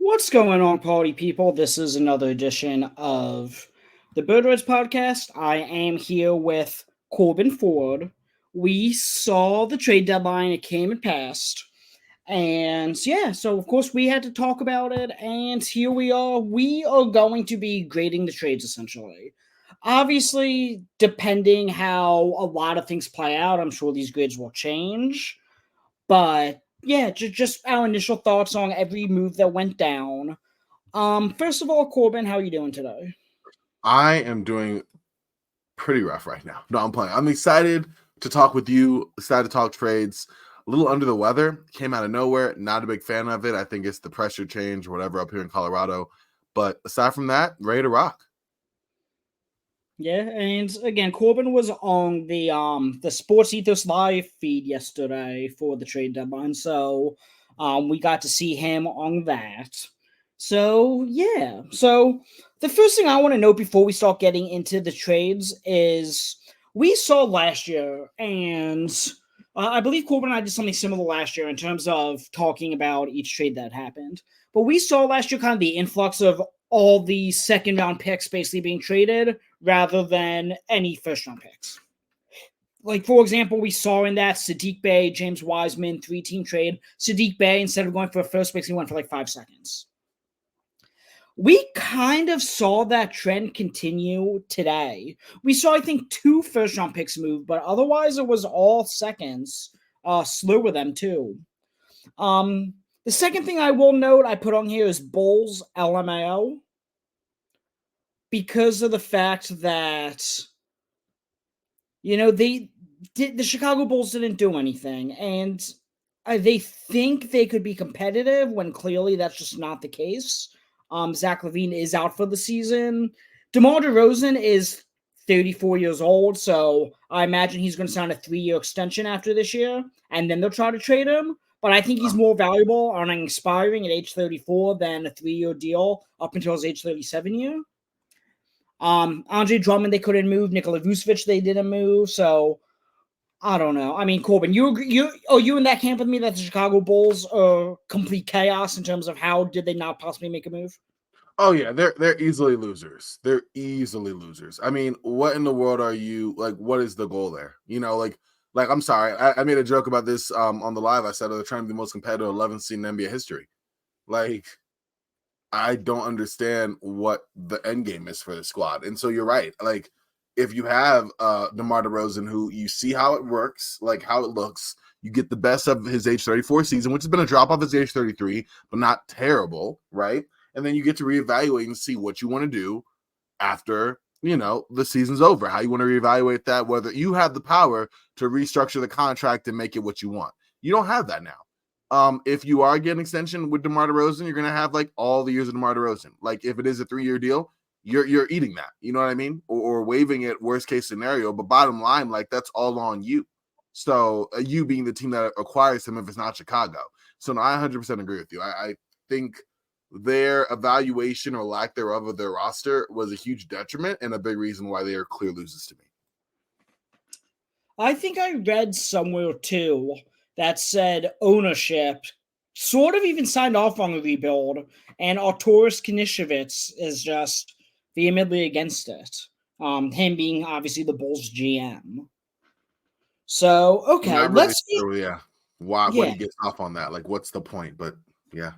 What's going on, party people? This is another edition of the Birdwoods podcast. I am here with Corban Ford. We saw the trade deadline, it came and passed. And yeah, so of course we had to talk about it, and here we are. We are going to be grading the trades essentially. Obviously, depending how a lot of things play out, I'm sure these grades will change. But yeah, just our initial thoughts on every move that went down. First of all, Corban, how are you doing today? I am doing pretty rough right now. No, I'm playing. I'm excited to talk with you, excited to talk trades. A little under the weather, came out of nowhere. Not a big fan of it. I think it's the pressure change or whatever up here in Colorado. But aside from that, ready to rock. Yeah, and again, Corbin was on the Sports Ethos live feed yesterday for the trade deadline, so we got to see him on that. So yeah, so the first thing I want to note before we start getting into the trades is we saw last year, and I believe Corbin and I did something similar last year in terms of talking about each trade that happened. But we saw last year kind of the influx of all the second round picks basically being traded rather than any first round picks. Like, for example, we saw in that Sadiq Bey, James Wiseman 3-team trade. Sadiq Bey, instead of going for a first pick, he went for like 5 seconds. We kind of saw that trend continue today. We saw, I think, 2 first round picks move, but otherwise it was all seconds. Slew with them too. The second thing I will note I put on here is Bulls LMAO, because of the fact that the Chicago Bulls didn't do anything, and they think they could be competitive when clearly that's just not the case. Zach LaVine is out for the season. DeMar DeRozan is 34 years old, so I imagine he's going to sign a 3-year extension after this year, and then they'll try to trade him. But I think he's more valuable on an expiring at age 34 than a 3-year deal up until his age 37 year. Andre Drummond, they couldn't move. Nikola Vucevic, they didn't move. So I don't know. I mean, Corbin, you in that camp with me that the Chicago Bulls are complete chaos in terms of how did they not possibly make a move? Oh yeah, they're easily losers. They're easily losers. I mean, what in the world are you like? What is the goal there? Like I'm sorry, I made a joke about this on the live. I said they're trying to be the most competitive 11th seed in NBA history. Like, I don't understand what the end game is for the squad. And so you're right. Like, if you have DeMar DeRozan, who you see how it works, like how it looks, you get the best of his age 34 season, which has been a drop off his age 33, but not terrible, right? And then you get to reevaluate and see what you want to do after, the season's over, how you want to reevaluate that, whether you have the power to restructure the contract and make it what you want. You don't have that now. If you are getting an extension with DeMar DeRozan, you're going to have like all the years of DeMar DeRozan. Like if it is a 3-year deal, you're eating that. You know what I mean? Or waiving it, worst case scenario. But bottom line, like that's all on you. So you being the team that acquires him if it's not Chicago. So no, I 100% agree with you. I think their evaluation or lack thereof of their roster was a huge detriment and a big reason why they are clear losers to me. I think I read somewhere too that said ownership sort of even signed off on the rebuild, and Arturas Kinishevitz is just vehemently against it. Him being obviously the Bulls GM. So okay, Not really let's see. sure, yeah. Why what Yeah. he gets off on that? Like, what's the point? But yeah.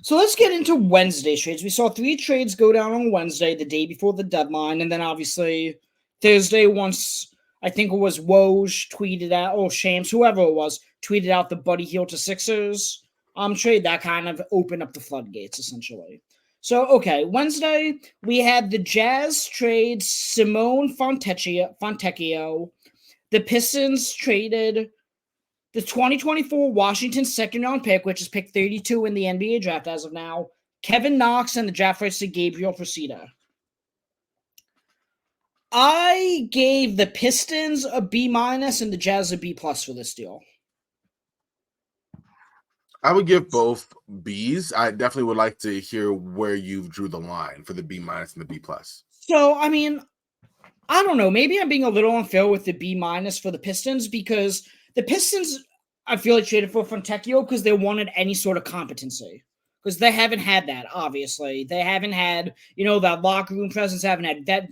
So let's get into Wednesday trades. We saw 3 trades go down on Wednesday, the day before the deadline, and then obviously Thursday, once I think it was Woj tweeted out, or Shams, whoever it was, tweeted out the Buddy Hield to Sixers trade that kind of opened up the floodgates essentially. So okay, Wednesday we had the Jazz trade Simone Fontecchio. The Pistons traded the 2024 Washington second round pick, which is pick 32 in the NBA draft as of now, Kevin Knox, and the draft rights to Gabriel Procida. I gave the Pistons a B- and the Jazz a B+ for this deal. I would give both B's. I definitely would like to hear where you drew the line for the B- and the B+. So, I mean, I don't know. Maybe I'm being a little unfair with the B- for the Pistons because the Pistons, I feel like, traded for Fontecchio because they wanted any sort of competency. because they haven't had that. Obviously, they haven't had that locker room presence. Haven't had that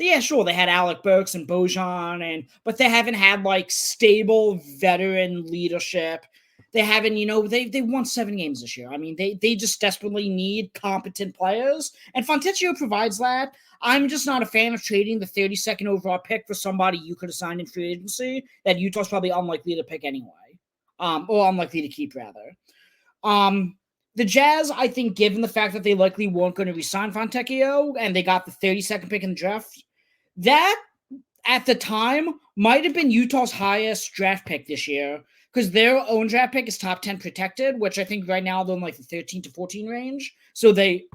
yeah, sure, they had Alec Burks and Bojan, but they haven't had stable veteran leadership. They haven't, they won 7 games this year. I mean, they just desperately need competent players, and Fontecchio provides that. I'm just not a fan of trading the 32nd overall pick for somebody you could have signed in free agency that Utah's probably unlikely to pick anyway, or unlikely to keep rather. The Jazz, I think, given the fact that they likely weren't going to resign Fontecchio and they got the 32nd pick in the draft, that at the time might have been Utah's highest draft pick this year because their own draft pick is top 10 protected, which I think right now they're in the 13 to 14 range. So they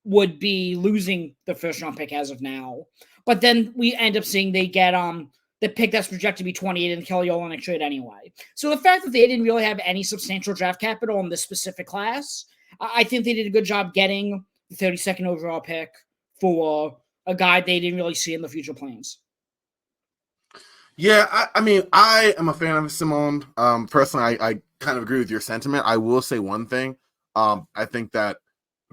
would be losing the first round pick as of now. But then we end up seeing they get the pick that's projected to be 28 in the Kelly Olynyk trade anyway. So the fact that they didn't really have any substantial draft capital in this specific class, I think they did a good job getting the 32nd overall pick for a guy they didn't really see in the future plans. Yeah, I mean, I am a fan of Simone. Personally, I kind of agree with your sentiment. I will say one thing. I think that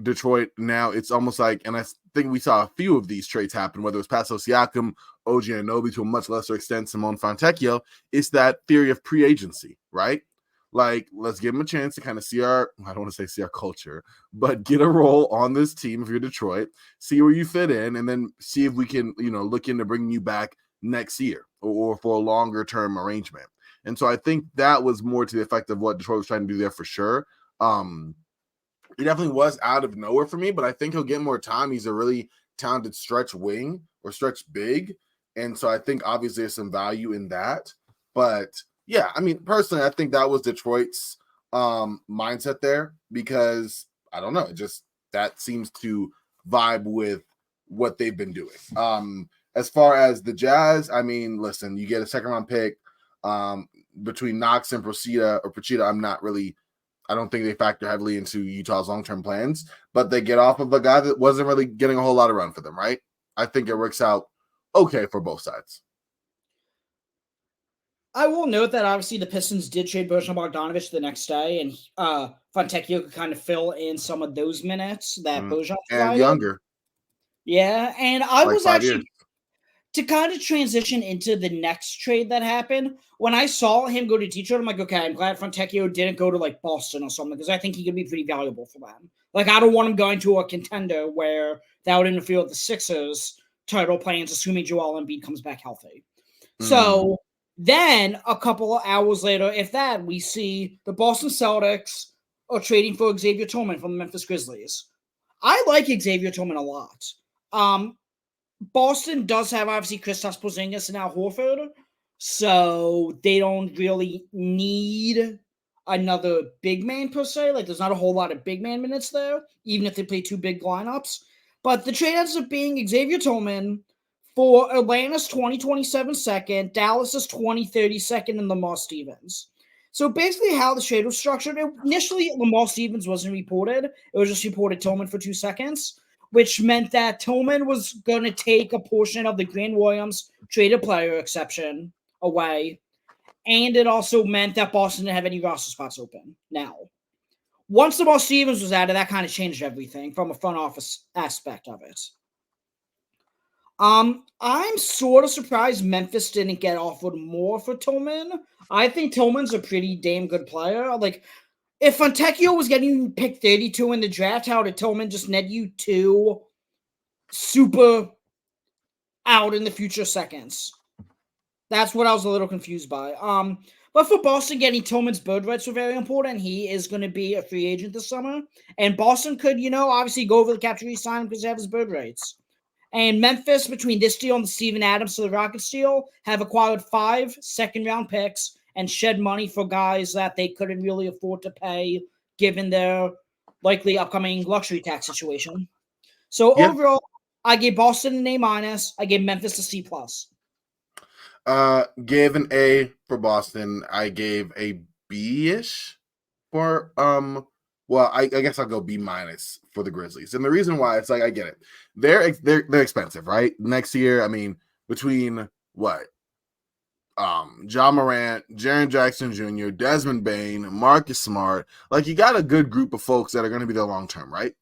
Detroit now, it's almost like, and I think we saw a few of these trades happen, whether it was Pascal Siakam, OG Anunoby, to a much lesser extent, Simone Fontecchio. It's that theory of pre-agency, right? Let's give them a chance to kind of see I don't want to say see our culture, but get a role on this team if you're Detroit, see where you fit in, and then see if we can, look into bringing you back next year or for a longer term arrangement. And so I think that was more to the effect of what Detroit was trying to do there for sure. It definitely was out of nowhere for me, but I think he'll get more time. He's a really talented stretch wing or stretch big. And so I think obviously there's some value in that. But yeah, I mean, personally, I think that was Detroit's mindset there because I don't know, that seems to vibe with what they've been doing. As far as the Jazz, I mean, listen, you get a second round pick between Knox and Procida. I don't think they factor heavily into Utah's long-term plans, but they get off of a guy that wasn't really getting a whole lot of run for them, right? I think it works out okay for both sides. I will note that obviously the Pistons did trade Bojan Bogdanovic the next day, and Fontecchio could kind of fill in some of those minutes that Bojan provided. And younger. Yeah, and I was actually years. To kind of transition into the next trade that happened. When I saw him go to Detroit, I'm like, okay, I'm glad Fontecchio didn't go to Boston or something because I think he could be pretty valuable for them. I don't want him going to a contender where that would interfere with the Sixers' title plans, assuming Joel Embiid comes back healthy. So then a couple of hours later, if that, we see the Boston Celtics are trading for Xavier Tillman from the Memphis Grizzlies. I like Xavier Tillman a lot. Boston does have, obviously, Kristaps Porzingis and Al Horford, so they don't really need another big man, per se. There's not a whole lot of big man minutes there, even if they play 2 big lineups. But the trade ends up being Xavier Tillman for Atlanta's 2027 second, Dallas's 2030 second, and Lamar Stevens. So basically how the trade was structured, initially Lamar Stevens wasn't reported. It was just reported Tillman for 2 seconds. Which meant that Tillman was going to take a portion of the Grant Williams traded player exception away. And it also meant that Boston didn't have any roster spots open. Now, once Lamar Stevens was added, that kind of changed everything from a front office aspect of it. I'm sort of surprised Memphis didn't get offered more for Tillman. I think Tillman's a pretty damn good player. If Fontecchio was getting picked 32 in the draft, how did Tillman just net you 2 super out in the future seconds? That's what I was a little confused by. But for Boston, getting Tillman's bird rights were very important. He is going to be a free agent this summer. And Boston could, obviously go over the cap to re-sign him because they have his bird rights. And Memphis, between this deal and the Steven Adams to the Rockets deal, have acquired 5 second-round picks and shed money for guys that they couldn't really afford to pay given their likely upcoming luxury tax situation. So overall, I gave Boston an A-. I gave Memphis a C+. Gave an A for Boston. I gave a B-ish for I guess I'll go B- for the Grizzlies. And the reason why, it's I get it. They're expensive, right? Next year, I mean, between what? John Morant, Jaren Jackson Jr., Desmond Bain, Marcus Smart. Like, you got a good group of folks that are going to be there long term, right?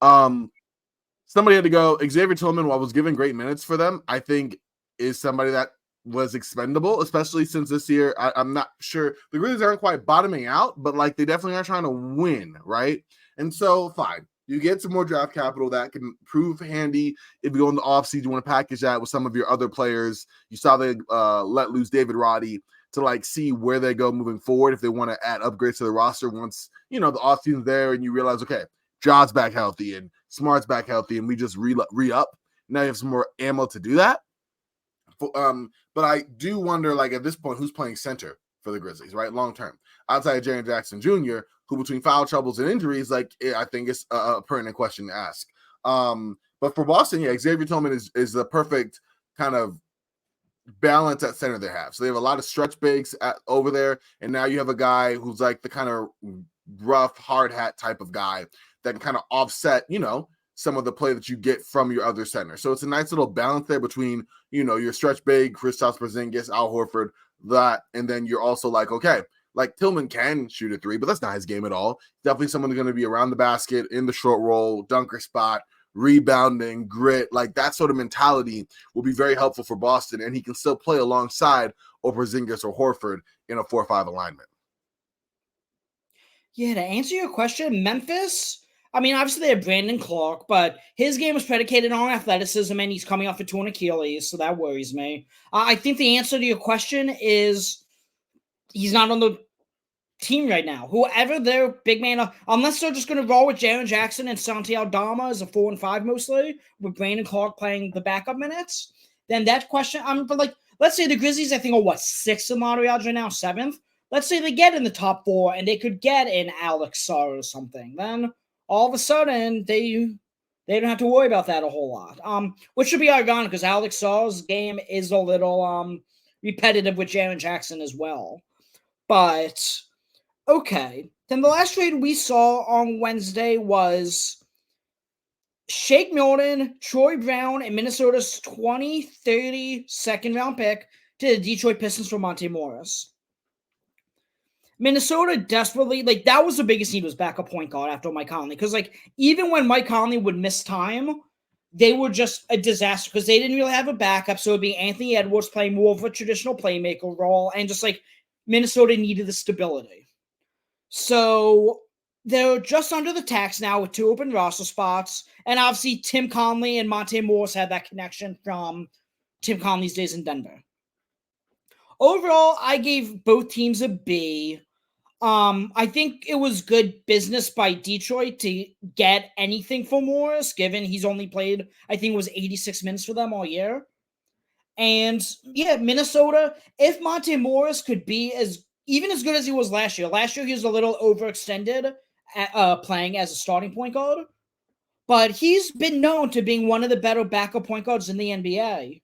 Somebody had to go. Xavier Tillman, while was giving great minutes for them, I think is somebody that was expendable, especially since this year, I'm not sure. The Grizzlies aren't quite bottoming out, but like they definitely are trying to win, right? And so, fine. You get some more draft capital that can prove handy if you go in the offseason. You want to package that with some of your other players. You saw they let loose David Roddy to like see where they go moving forward if they want to add upgrades to the roster once, the offseason's there and you realize, okay, Jaw's back healthy and Smart's back healthy and we just re-up. Now you have some more ammo to do that. But I do wonder, like, at this point, who's playing center for the Grizzlies, right? Long term. Outside of Jaren Jackson Jr., who between foul troubles and injuries, like, I think it's a pertinent question to ask. But for Boston, yeah, Xavier Tillman is the perfect kind of balance at center they have. So they have a lot of stretch bigs over there, and now you have a guy who's like the kind of rough, hard hat type of guy that can kind of offset, some of the play that you get from your other center. So it's a nice little balance there between, your stretch big, Kristaps Porzingis, Al Horford, that, and then you're also like, okay, like Tillman can shoot a three, but that's not his game at all. Definitely someone who's going to be around the basket, in the short roll, dunker spot, rebounding, grit, like that sort of mentality will be very helpful for Boston, and he can still play alongside Porzingis or Horford in a 4-5 alignment. Yeah, to answer your question, Memphis, I mean, obviously they have Brandon Clark, but his game was predicated on athleticism, and he's coming off a torn Achilles, so that worries me. I think the answer to your question is he's not on the team right now. Whoever their big man, unless they're just going to roll with Jaren Jackson and Santi Aldama as a 4 and 5 mostly, with Brandon Clark playing the backup minutes, then that question, but like, let's say the Grizzlies, I think, are 6th in lottery odds right now, 7th. Let's say they get in the top 4 and they could get in Alex Sarr or something. Then all of a sudden they don't have to worry about that a whole lot. Which should be ironic because Alex Sarr's game is a little repetitive with Jaren Jackson as well. But okay, then the last trade we saw on Wednesday was Shake Milton, Troy Brown, and Minnesota's 2030 second-round pick to the Detroit Pistons for Monte Morris. Minnesota desperately, like, that was the biggest need, was backup point guard after Mike Conley. Because, like, even when Mike Conley would miss time, they were just a disaster because they didn't really have a backup. So it would be Anthony Edwards playing more of a traditional playmaker role. And just, like, Minnesota needed the stability. So they're just under the tax now with 2 open roster spots. And obviously, Tim Conley and Monte Morris had that connection from Tim Conley's days in Denver. Overall, I gave both teams a B. I think it was good business by Detroit to get anything for Morris, given he's only played, I think it was 86 minutes for them all year. And yeah, Minnesota, if Monte Morris could be even as good as he was last year. Last year, he was a little overextended playing as a starting point guard. But he's been known to being one of the better backup point guards in the NBA.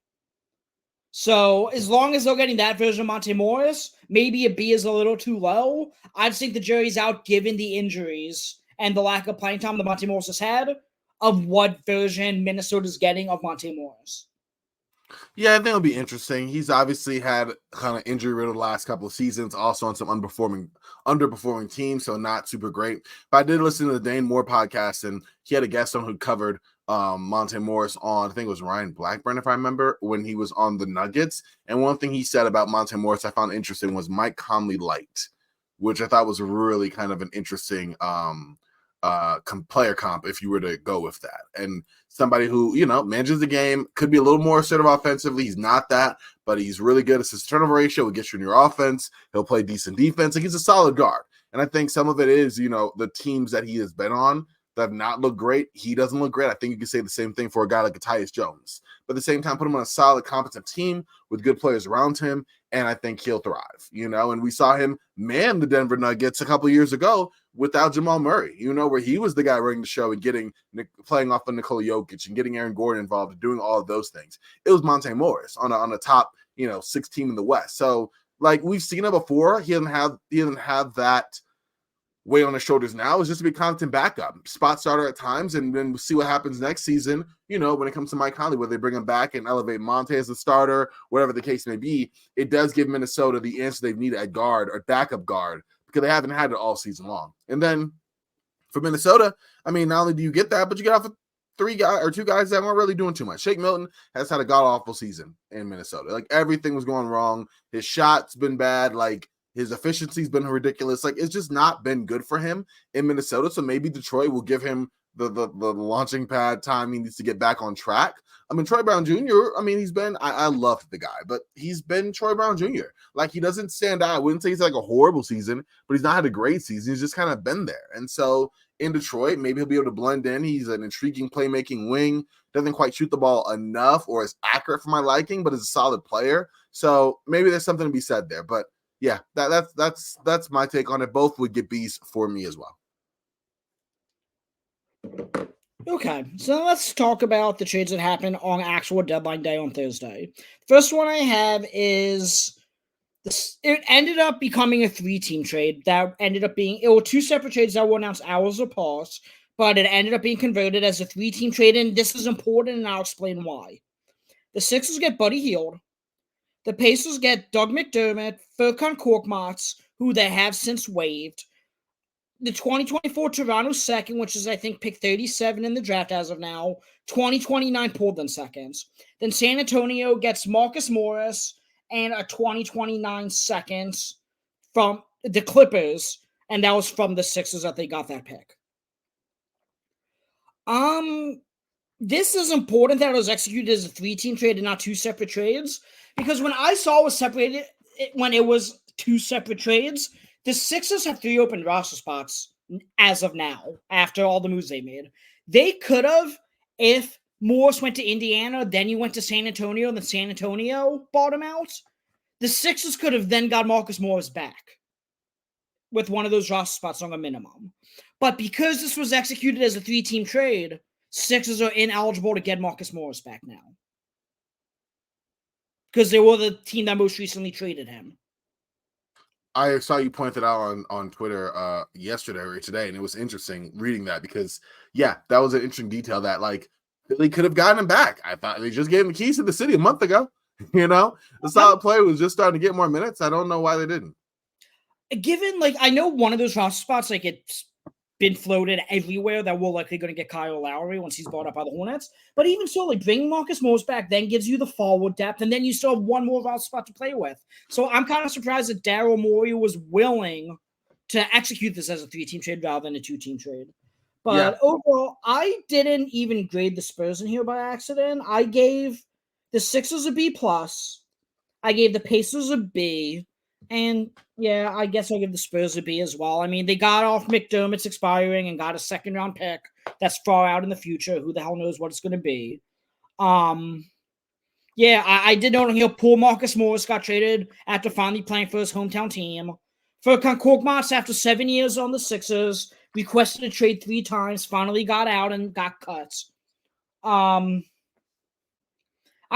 So as long as they're getting that version of Monte Morris, maybe a B is a little too low. I just think the jury's out given the injuries and the lack of playing time that Monte Morris has had of what version Minnesota's getting of Monte Morris. Yeah, I think it'll be interesting. He's obviously had kind of injury riddled the last couple of seasons, also on some underperforming teams, so not super great. But I did listen to the Dane Moore podcast, and he had a guest on who covered Monte Morris on, I think it was Ryan Blackburn, if I remember, when he was on the Nuggets. And one thing he said about Monte Morris I found interesting was Mike Conley light, which I thought was really kind of an interesting player comp if you were to go with that. And somebody who, manages the game, could be a little more assertive offensively. He's not that, but he's really good. Assist turnover ratio will get you in your offense. He'll play decent defense. Like, he's a solid guard. And I think some of it is, the teams that he has been on that have not looked great. He doesn't look great. I think you can say the same thing for a guy like Tyus Jones. But at the same time, put him on a solid, competent team with good players around him, and I think he'll thrive, And we saw him man the Denver Nuggets a couple of years ago without Jamal Murray, where he was the guy running the show and playing off of Nikola Jokic and getting Aaron Gordon involved and doing all of those things. It was Monte Morris on a top, 6 team in the West. So, like, we've seen it before. He doesn't have that weight on his shoulders now is just to be constant backup, spot starter at times, and then we'll see what happens next season. When it comes to Mike Conley, whether they bring him back and elevate Monte as a starter, whatever the case may be, it does give Minnesota the answer they've needed at guard or backup guard because they haven't had it all season long. And then for Minnesota, I mean, not only do you get that, but you get off of two guys that weren't really doing too much. Shake Milton has had a god-awful season in Minnesota. Like, everything was going wrong. His shot's been bad. Like, his efficiency's been ridiculous. Like, it's just not been good for him in Minnesota. So maybe Detroit will give him the launching pad time he needs to get back on track. I mean, Troy Brown Jr., I loved the guy, but he's been Troy Brown Jr. Like, he doesn't stand out. I wouldn't say he's like a horrible season, but he's not had a great season. He's just kind of been there. And so in Detroit, maybe he'll be able to blend in. He's an intriguing playmaking wing. Doesn't quite shoot the ball enough or as accurate for my liking, but is a solid player. So maybe there's something to be said there. But yeah, that's my take on it. Both would get B's for me as well. Okay, so let's talk about the trades that happened on actual deadline day on Thursday. First one I have is this. It ended up becoming a 3-team trade that ended up being. It were 2 separate trades that were announced hours apart, but it ended up being converted as a 3-team trade, and this is important, and I'll explain why. The Sixers get Buddy Hield. The Pacers get Doug McDermott, Furkan Korkmaz, who they have since waived. The 2024 Toronto second, which is, I think, pick 37 in the draft as of now. 2029 Portland seconds. Then San Antonio gets Marcus Morris and a 2029 second from the Clippers, and that was from the Sixers that they got that pick. This is important that it was executed as a 3-team trade and not 2 separate trades, because when I saw it was separated, when it was 2 separate trades, the Sixers have 3 open roster spots as of now, after all the moves they made. They could have, if Morris went to Indiana, then you went to San Antonio, then San Antonio bought him out. The Sixers could have then got Marcus Morris back with one of those roster spots on a minimum. But because this was executed as a 3-team trade, Sixers are ineligible to get Marcus Morris back now, because they were the team that most recently traded him. I saw you point that out on Twitter yesterday or today, and it was interesting reading that because, yeah, that was an interesting detail that, like, Philly could have gotten him back. I thought they just gave him the keys to the city a month ago. The solid player was just starting to get more minutes. I don't know why they didn't. Given, like, I know one of those roster spots, like, it's been floated everywhere that we're likely going to get Kyle Lowry once he's bought up by the Hornets. But even so, like, bringing Marcus Morris back then gives you the forward depth, and then you still have one more roster spot to play with. So I'm kind of surprised that Daryl Morey was willing to execute this as a 3-team trade rather than a 2-team trade. But overall, I didn't even grade the Spurs in here by accident. I gave the Sixers a B+. I gave the Pacers a B. And, yeah, I guess I'll give the Spurs a B as well. I mean, they got off McDermott's expiring and got a second-round pick that's far out in the future. Who the hell knows what it's going to be? Yeah, I did note on here, poor Marcus Morris got traded after finally playing for his hometown team. Furkan Korkmaz, after 7 years on the Sixers, requested a trade 3 times, finally got out and got cut. I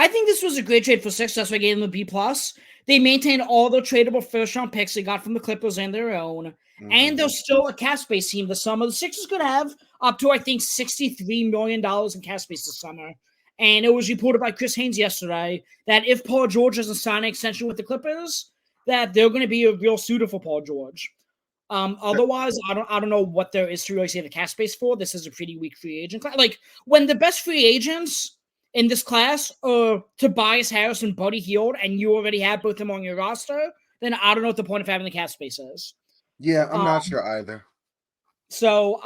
think this was a great trade for Sixers. That's why I gave them a B+. They maintained all the tradable first-round picks they got from the Clippers and their own. Mm-hmm. And they're still a cap space team this summer. The Sixers could have up to, I think, $63 million in cap space this summer. And it was reported by Chris Haynes yesterday that if Paul George doesn't sign an extension with the Clippers, that they're going to be a real suitor for Paul George. Otherwise, I don't know what there is to really say the cap space for. This is a pretty weak free agent class. Like, when the best free agents in this class are Tobias Harris and Buddy Hield, and you already have both of them on your roster, then I don't know what the point of having the cap space is. Yeah, I'm not sure either. So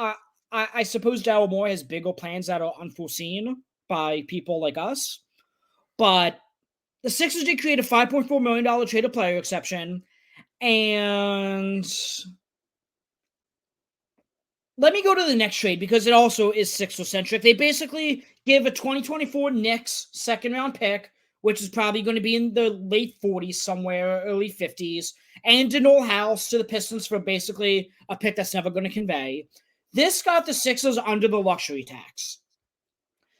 I suppose Daryl Morey has bigger plans that are unforeseen by people like us. But the Sixers did create a $5.4 million trade of player exception. And let me go to the next trade because it also is Sixer-centric. They basically give a 2024 Knicks second-round pick, which is probably going to be in the late 40s somewhere, early 50s, and Daniel House to the Pistons for basically a pick that's never going to convey. This got the Sixers under the luxury tax.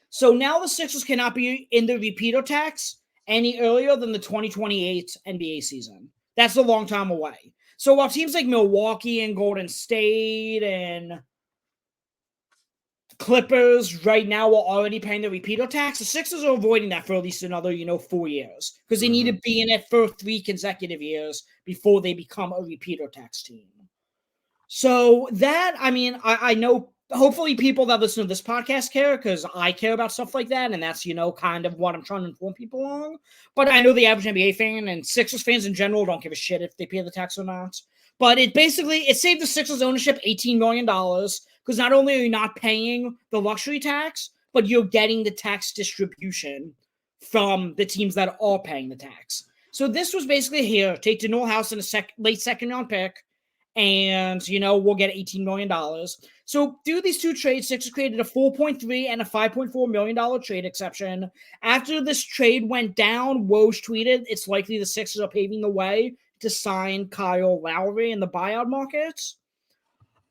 So now the Sixers cannot be in the repeater tax any earlier than the 2028 NBA season. That's a long time away. So while teams like Milwaukee and Golden State and Clippers right now are already paying the repeater tax, the Sixers are avoiding that for at least another, 4 years because they need to be in it for 3 consecutive years before they become a repeater tax team. So that, I know hopefully people that listen to this podcast care because I care about stuff like that, and that's, kind of what I'm trying to inform people on. But I know the average NBA fan and Sixers fans in general don't give a shit if they pay the tax or not. But it saved the Sixers ownership $18 million because not only are you not paying the luxury tax, but you're getting the tax distribution from the teams that are paying the tax. So this was basically here, take Danuel House in a late second round pick, and, we'll get $18 million. So through these 2 trades, Sixers created a $4.3 and a $5.4 million trade exception. After this trade went down, Woj tweeted, it's likely the Sixers are paving the way to sign Kyle Lowry in the buyout market.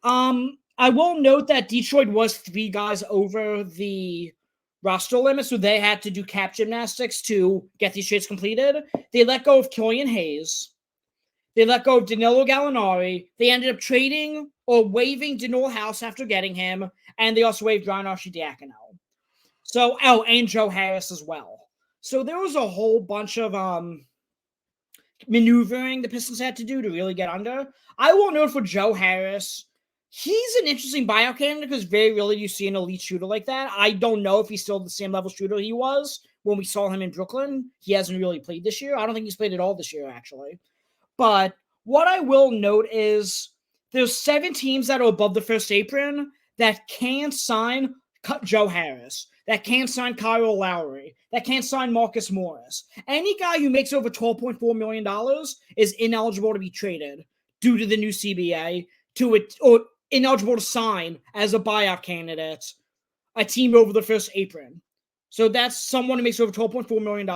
I will note that Detroit was 3 guys over the roster limit, so they had to do cap gymnastics to get these trades completed. They let go of Killian Hayes. They let go of Danilo Gallinari. They ended up trading or waiving Danuel House after getting him, and they also waived Ryan Arcidiacono. So, and Joe Harris as well. So there was a whole bunch of maneuvering the Pistons had to do to really get under. I will note for Joe Harris, he's an interesting buyout candidate because very rarely do you see an elite shooter like that. I don't know if he's still the same level shooter he was when we saw him in Brooklyn. He hasn't really played this year. I don't think he's played at all this year, actually. But what I will note is there's 7 teams that are above the first apron that can sign Joe Harris, that can sign Kyle Lowry, that can sign Marcus Morris. Any guy who makes over $12.4 million is ineligible to be traded due to the new CBA, or ineligible to sign as a buyout candidate, a team over the first apron. So that's someone who makes over $12.4 million.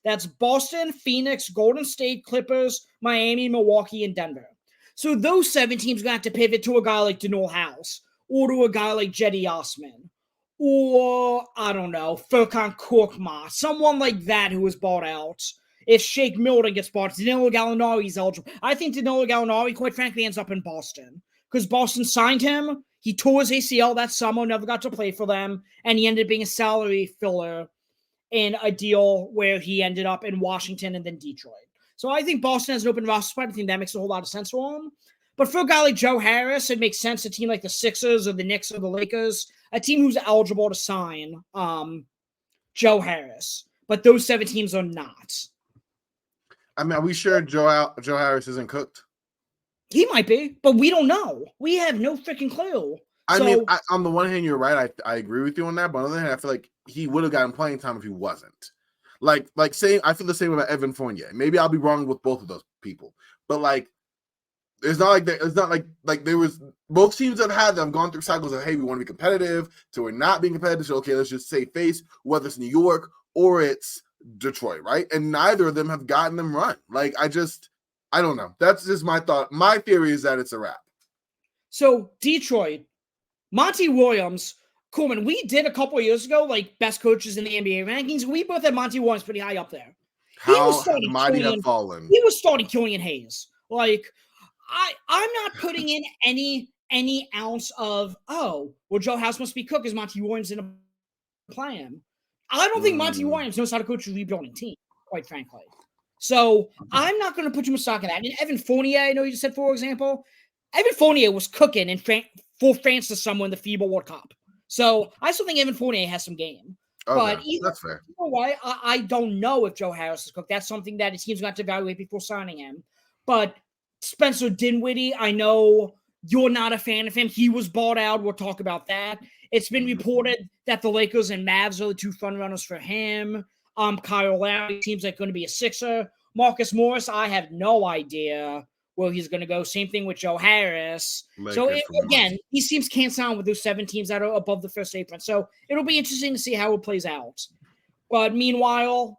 That's Boston, Phoenix, Golden State, Clippers, Miami, Milwaukee, and Denver. So those 7 teams are going to have to pivot to a guy like Danuel House or to a guy like Jetty Osman or, I don't know, Furkan Korkmaz, someone like that who was bought out. If Shake Milton gets bought, Danilo Gallinari is eligible. I think Danilo Gallinari, quite frankly, ends up in Boston because Boston signed him. He tore his ACL that summer, never got to play for them, and he ended up being a salary filler in a deal where he ended up in Washington and then Detroit. So I think Boston has an open roster spot. I think that makes a whole lot of sense for him. But for a guy like Joe Harris, it makes sense a team like the Sixers or the Knicks or the Lakers, a team who's eligible to sign Joe Harris. But those 7 teams are not. Are we sure Joe Harris isn't cooked? He might be, but we don't know. We have no freaking clue. On the one hand, you're right. I agree with you on that. But on the other hand, I feel like he would have gotten playing time if he wasn't. Like saying, I feel the same about Evan Fournier. Maybe I'll be wrong with both of those people, but it's not like that. It's not like there was both teams that have gone through cycles of, hey, we want to be competitive, so we're not being competitive. So okay, let's just save face, whether it's New York or it's Detroit, right? And neither of them have gotten them run. I don't know. That's just my thought. My theory is that it's a wrap. So Detroit, Monty Williams, Corban, we did a couple of years ago, best coaches in the NBA rankings. We both had Monty Williams pretty high up there. How mighty have fallen. He was starting Killian Hayes. I'm not putting in any ounce of, Joe House must be cooked because Monty Williams didn't play him. I don't think Monty Williams knows how to coach a rebuilding team, quite frankly. So I'm not going to put too much stock in that. And Evan Fournier, I know you just said, for example, Evan Fournier was cooking for France this summer in the FIBA World Cup. So I still think Evan Fournier has some game. Okay, that's fair. You know what? I don't know if Joe Harris is cooked. That's something that a team's going to have to evaluate before signing him. But Spencer Dinwiddie, I know you're not a fan of him. He was bought out. We'll talk about that. It's been reported that the Lakers and Mavs are the 2 front runners for him. Kyle Lowry seems like going to be a Sixer. Marcus Morris, I have no idea where he's going to go. Same thing with Joe Harris. Again, these teams can't sign with those 7 teams that are above the first apron. So it'll be interesting to see how it plays out. But meanwhile,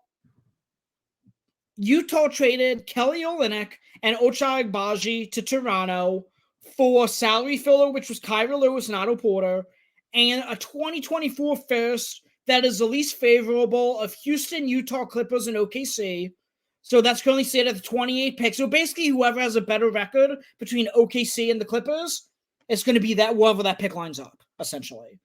Utah traded Kelly Olynyk and Ochai Agbaji to Toronto for salary filler, which was Kyra Lewis and Otto Porter, and a 2024 first that is the least favorable of Houston, Utah, Clippers, and OKC So that's currently set at the 28th pick. So basically, whoever has a better record between OKC and the Clippers is going to be that wherever that pick lines up, essentially.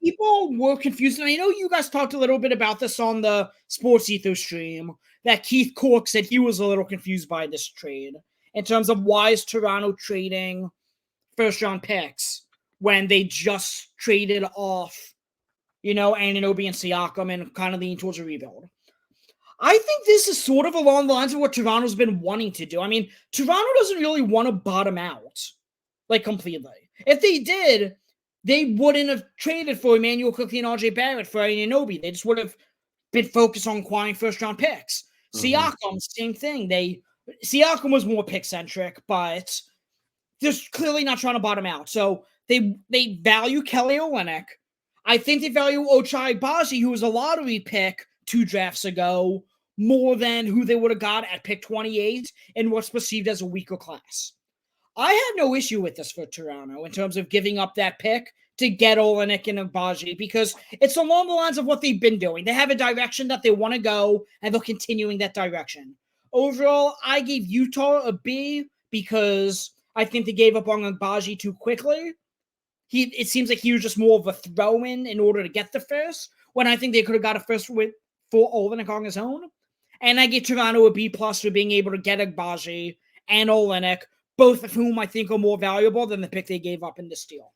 People were confused, and I know you guys talked a little bit about this on the Sports Ethos stream, that Keith Cork said he was a little confused by this trade in terms of why is Toronto trading first-round picks when they just traded off, Anunoby and Siakam and kind of leaning towards a rebuild. I think this is sort of along the lines of what Toronto's been wanting to do. I mean, Toronto doesn't really want to bottom out, completely. If they did, they wouldn't have traded for Emmanuel Quickly and RJ Barrett for Anunoby. They just would have been focused on acquiring first-round picks. Siakam, same thing. Siakam was more pick-centric, but they're clearly not trying to bottom out. So they value Kelly Olynyk. I think they value Ochai Agbaji, who was a lottery pick 2 drafts ago, more than who they would have got at pick 28 in what's perceived as a weaker class. I have no issue with this for Toronto in terms of giving up that pick to get Olynyk and Agbaji, because it's along the lines of what they've been doing. They have a direction that they want to go, and they're continuing that direction. Overall, I gave Utah a B because I think they gave up on Agbaji too quickly. It seems like he was just more of a throw-in in order to get the first, when I think they could have got a first for Olynyk on his own. And I give Toronto a B+ for being able to get Agbaji and Olynyk, both of whom I think are more valuable than the pick they gave up in this deal.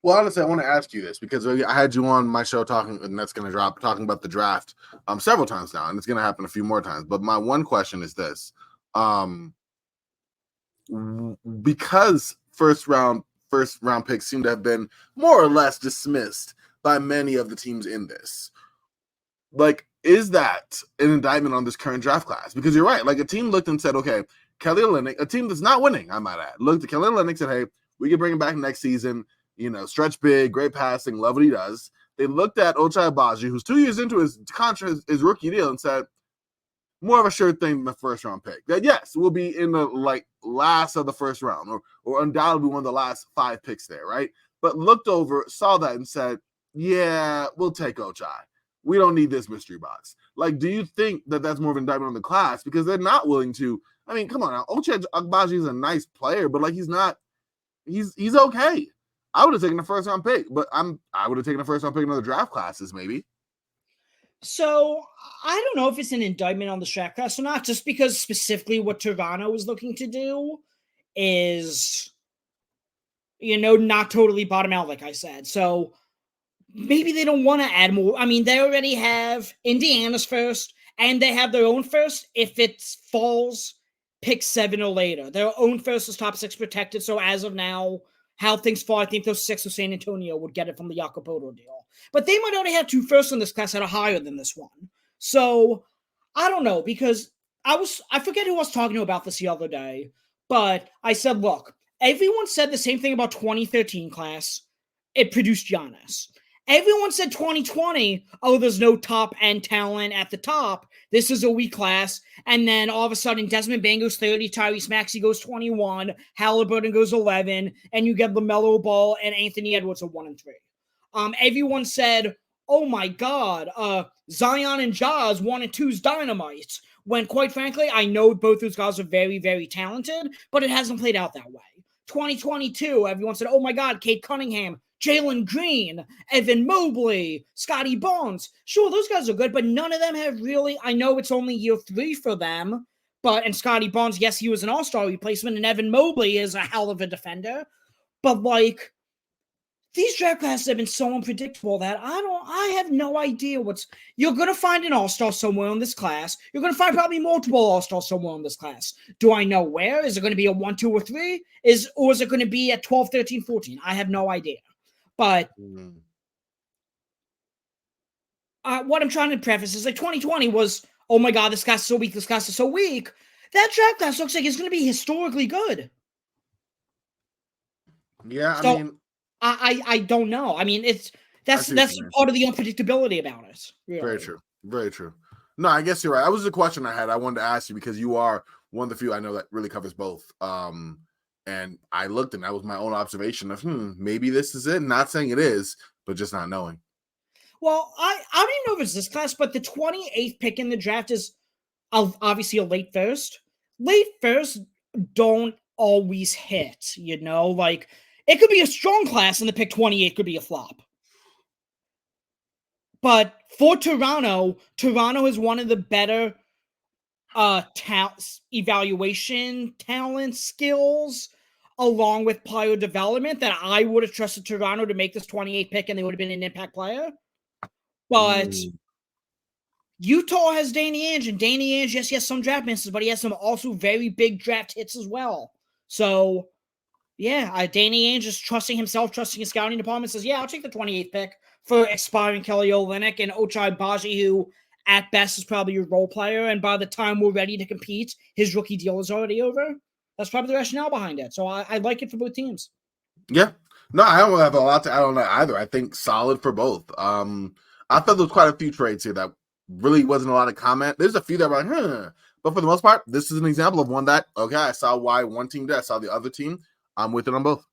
Well, honestly, I want to ask you this because I had you on my show talking, and that's going to drop, talking about the draft several times now, and it's going to happen a few more times. But my one question is this. Because first round picks seem to have been more or less dismissed by many of the teams in this. Is that an indictment on this current draft class? Because you're right. A team looked and said, okay, Kelly Olynyk, a team that's not winning, I might add, looked at Kelly Olynyk and said, hey, we can bring him back next season. Stretch big, great passing, love what he does. They looked at Ochai Agbaji, who's 2 years into his contract, his rookie deal, and said, more of a sure thing than the first round pick. That yes, we'll be in the last of the first round, or undoubtedly one of the last 5 picks there, right? But looked over, saw that, and said, yeah, we'll take Ochai. We don't need this mystery box. Do you think that that's more of an indictment on the class because they're not willing to? I mean, come on now. Ochai Agbaji is a nice player, but he's not. He's okay. I would have taken the first round pick, but I would have taken the first round pick in other draft classes, maybe. So I don't know if it's an indictment on the draft class or not, just because specifically what Toronto is looking to do is, not totally bottom out, like I said. So maybe they don't want to add more. I mean, they already have Indiana's first, and they have their own first if it falls pick 7 or later. Their own first is top 6 protected. So as of now, how things fall, I think those 6 of San Antonio would get it from the Jacopoto deal. But they might only have 2 firsts in this class that are higher than this one. So I don't know, because I forget who I was talking to about this the other day, but I said, look, everyone said the same thing about 2013 class. It produced Giannis. Everyone said 2020, there's no top end talent at the top. This is a weak class. And then all of a sudden, Desmond Bain goes 30, Tyrese Maxey goes 21, Halliburton goes 11, and you get LaMelo Ball and Anthony Edwards at 1 and 3. Everyone said, oh my God, Zion and Jazz 1 and 2's dynamite. When quite frankly, I know both those guys are very, very talented, but it hasn't played out that way. 2022, everyone said, oh my God, Cade Cunningham, Jalen Green, Evan Mobley, Scotty Barnes. Sure, those guys are good, but none of them have really, I know it's only year 3 for them, and Scotty Barnes, yes, he was an all-star replacement, and Evan Mobley is a hell of a defender, but these draft classes have been so unpredictable that I have no idea you're going to find an all-star somewhere in this class. You're going to find probably multiple all-stars somewhere in this class. Do I know where? Is it going to be a 1, 2, or 3? Or is it going to be at 12, 13, 14? I have no idea. But what I'm trying to preface is 2020 was, oh my God, this class is so weak, this class is so weak. That draft class looks like it's going to be historically good. Yeah, so, I don't know. I mean, that's part of the unpredictability about it. Really. Very true. Very true. No, I guess you're right. That was the question I had. I wanted to ask you because you are one of the few I know that really covers both. And I looked, and that was my own observation of, maybe this is it. Not saying it is, but just not knowing. Well, I don't even know if it's this class, but the 28th pick in the draft is obviously a late first. Late first don't always hit, like it could be a strong class and the pick 28 could be a flop. But for Toronto is one of the better evaluation talent skills along with player development that I would have trusted Toronto to make this 28 pick and they would have been an impact player. But Utah has Danny Ainge, and Danny Ainge, yes, he has some draft misses, but he has some also very big draft hits as well. So, yeah, Danny Ainge is trusting himself, trusting his scouting department, says, yeah, I'll take the 28th pick for expiring Kelly Olynyk and Ochai Baji, who at best is probably your role player, and by the time we're ready to compete, his rookie deal is already over. That's probably the rationale behind it. So I like it for both teams. Yeah. No, I don't have a lot to add on that either. I think solid for both. I thought there was quite a few trades here that really wasn't a lot of comment. There's a few that were like, but for the most part, this is an example of one that, okay, I saw why one team did, I saw the other team. I'm with it on both.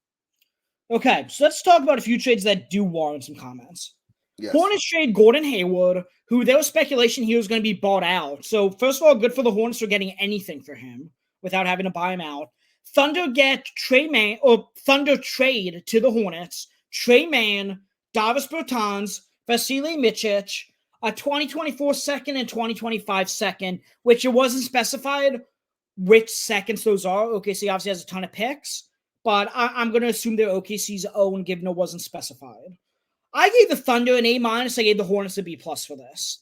Okay, so let's talk about a few trades that do warrant some comments. Yes. Hornets trade Gordon Hayward, who there was speculation he was going to be bought out. So first of all, good for the Hornets for getting anything for him without having to buy him out. Thunder get Thunder trade to the Hornets, Trey Mann, Davis Bertans, Vasily Micic, a 2024 second and 2025 second, which it wasn't specified which seconds those are. OKC obviously has a ton of picks, but I'm going to assume they're OKC's own, given it wasn't specified. I gave the Thunder an A-. I gave the Hornets a B+ for this.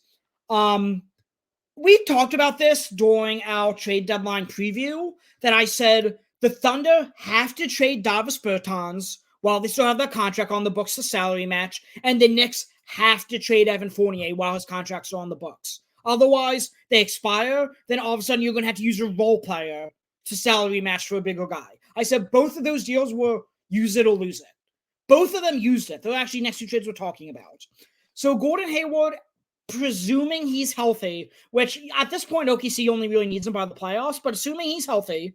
We talked about this during our trade deadline preview, that I said the Thunder have to trade Davis Bertans while they still have their contract on the books, the salary match, and the Knicks have to trade Evan Fournier while his contracts are on the books. Otherwise, they expire, then all of a sudden you're going to have to use a role player to salary match for a bigger guy. I said both of those deals were use it or lose it. Both of them used it. They're actually next two trades we're talking about. So Gordon Hayward, presuming he's healthy, which at this point OKC only really needs him by the playoffs, but assuming he's healthy,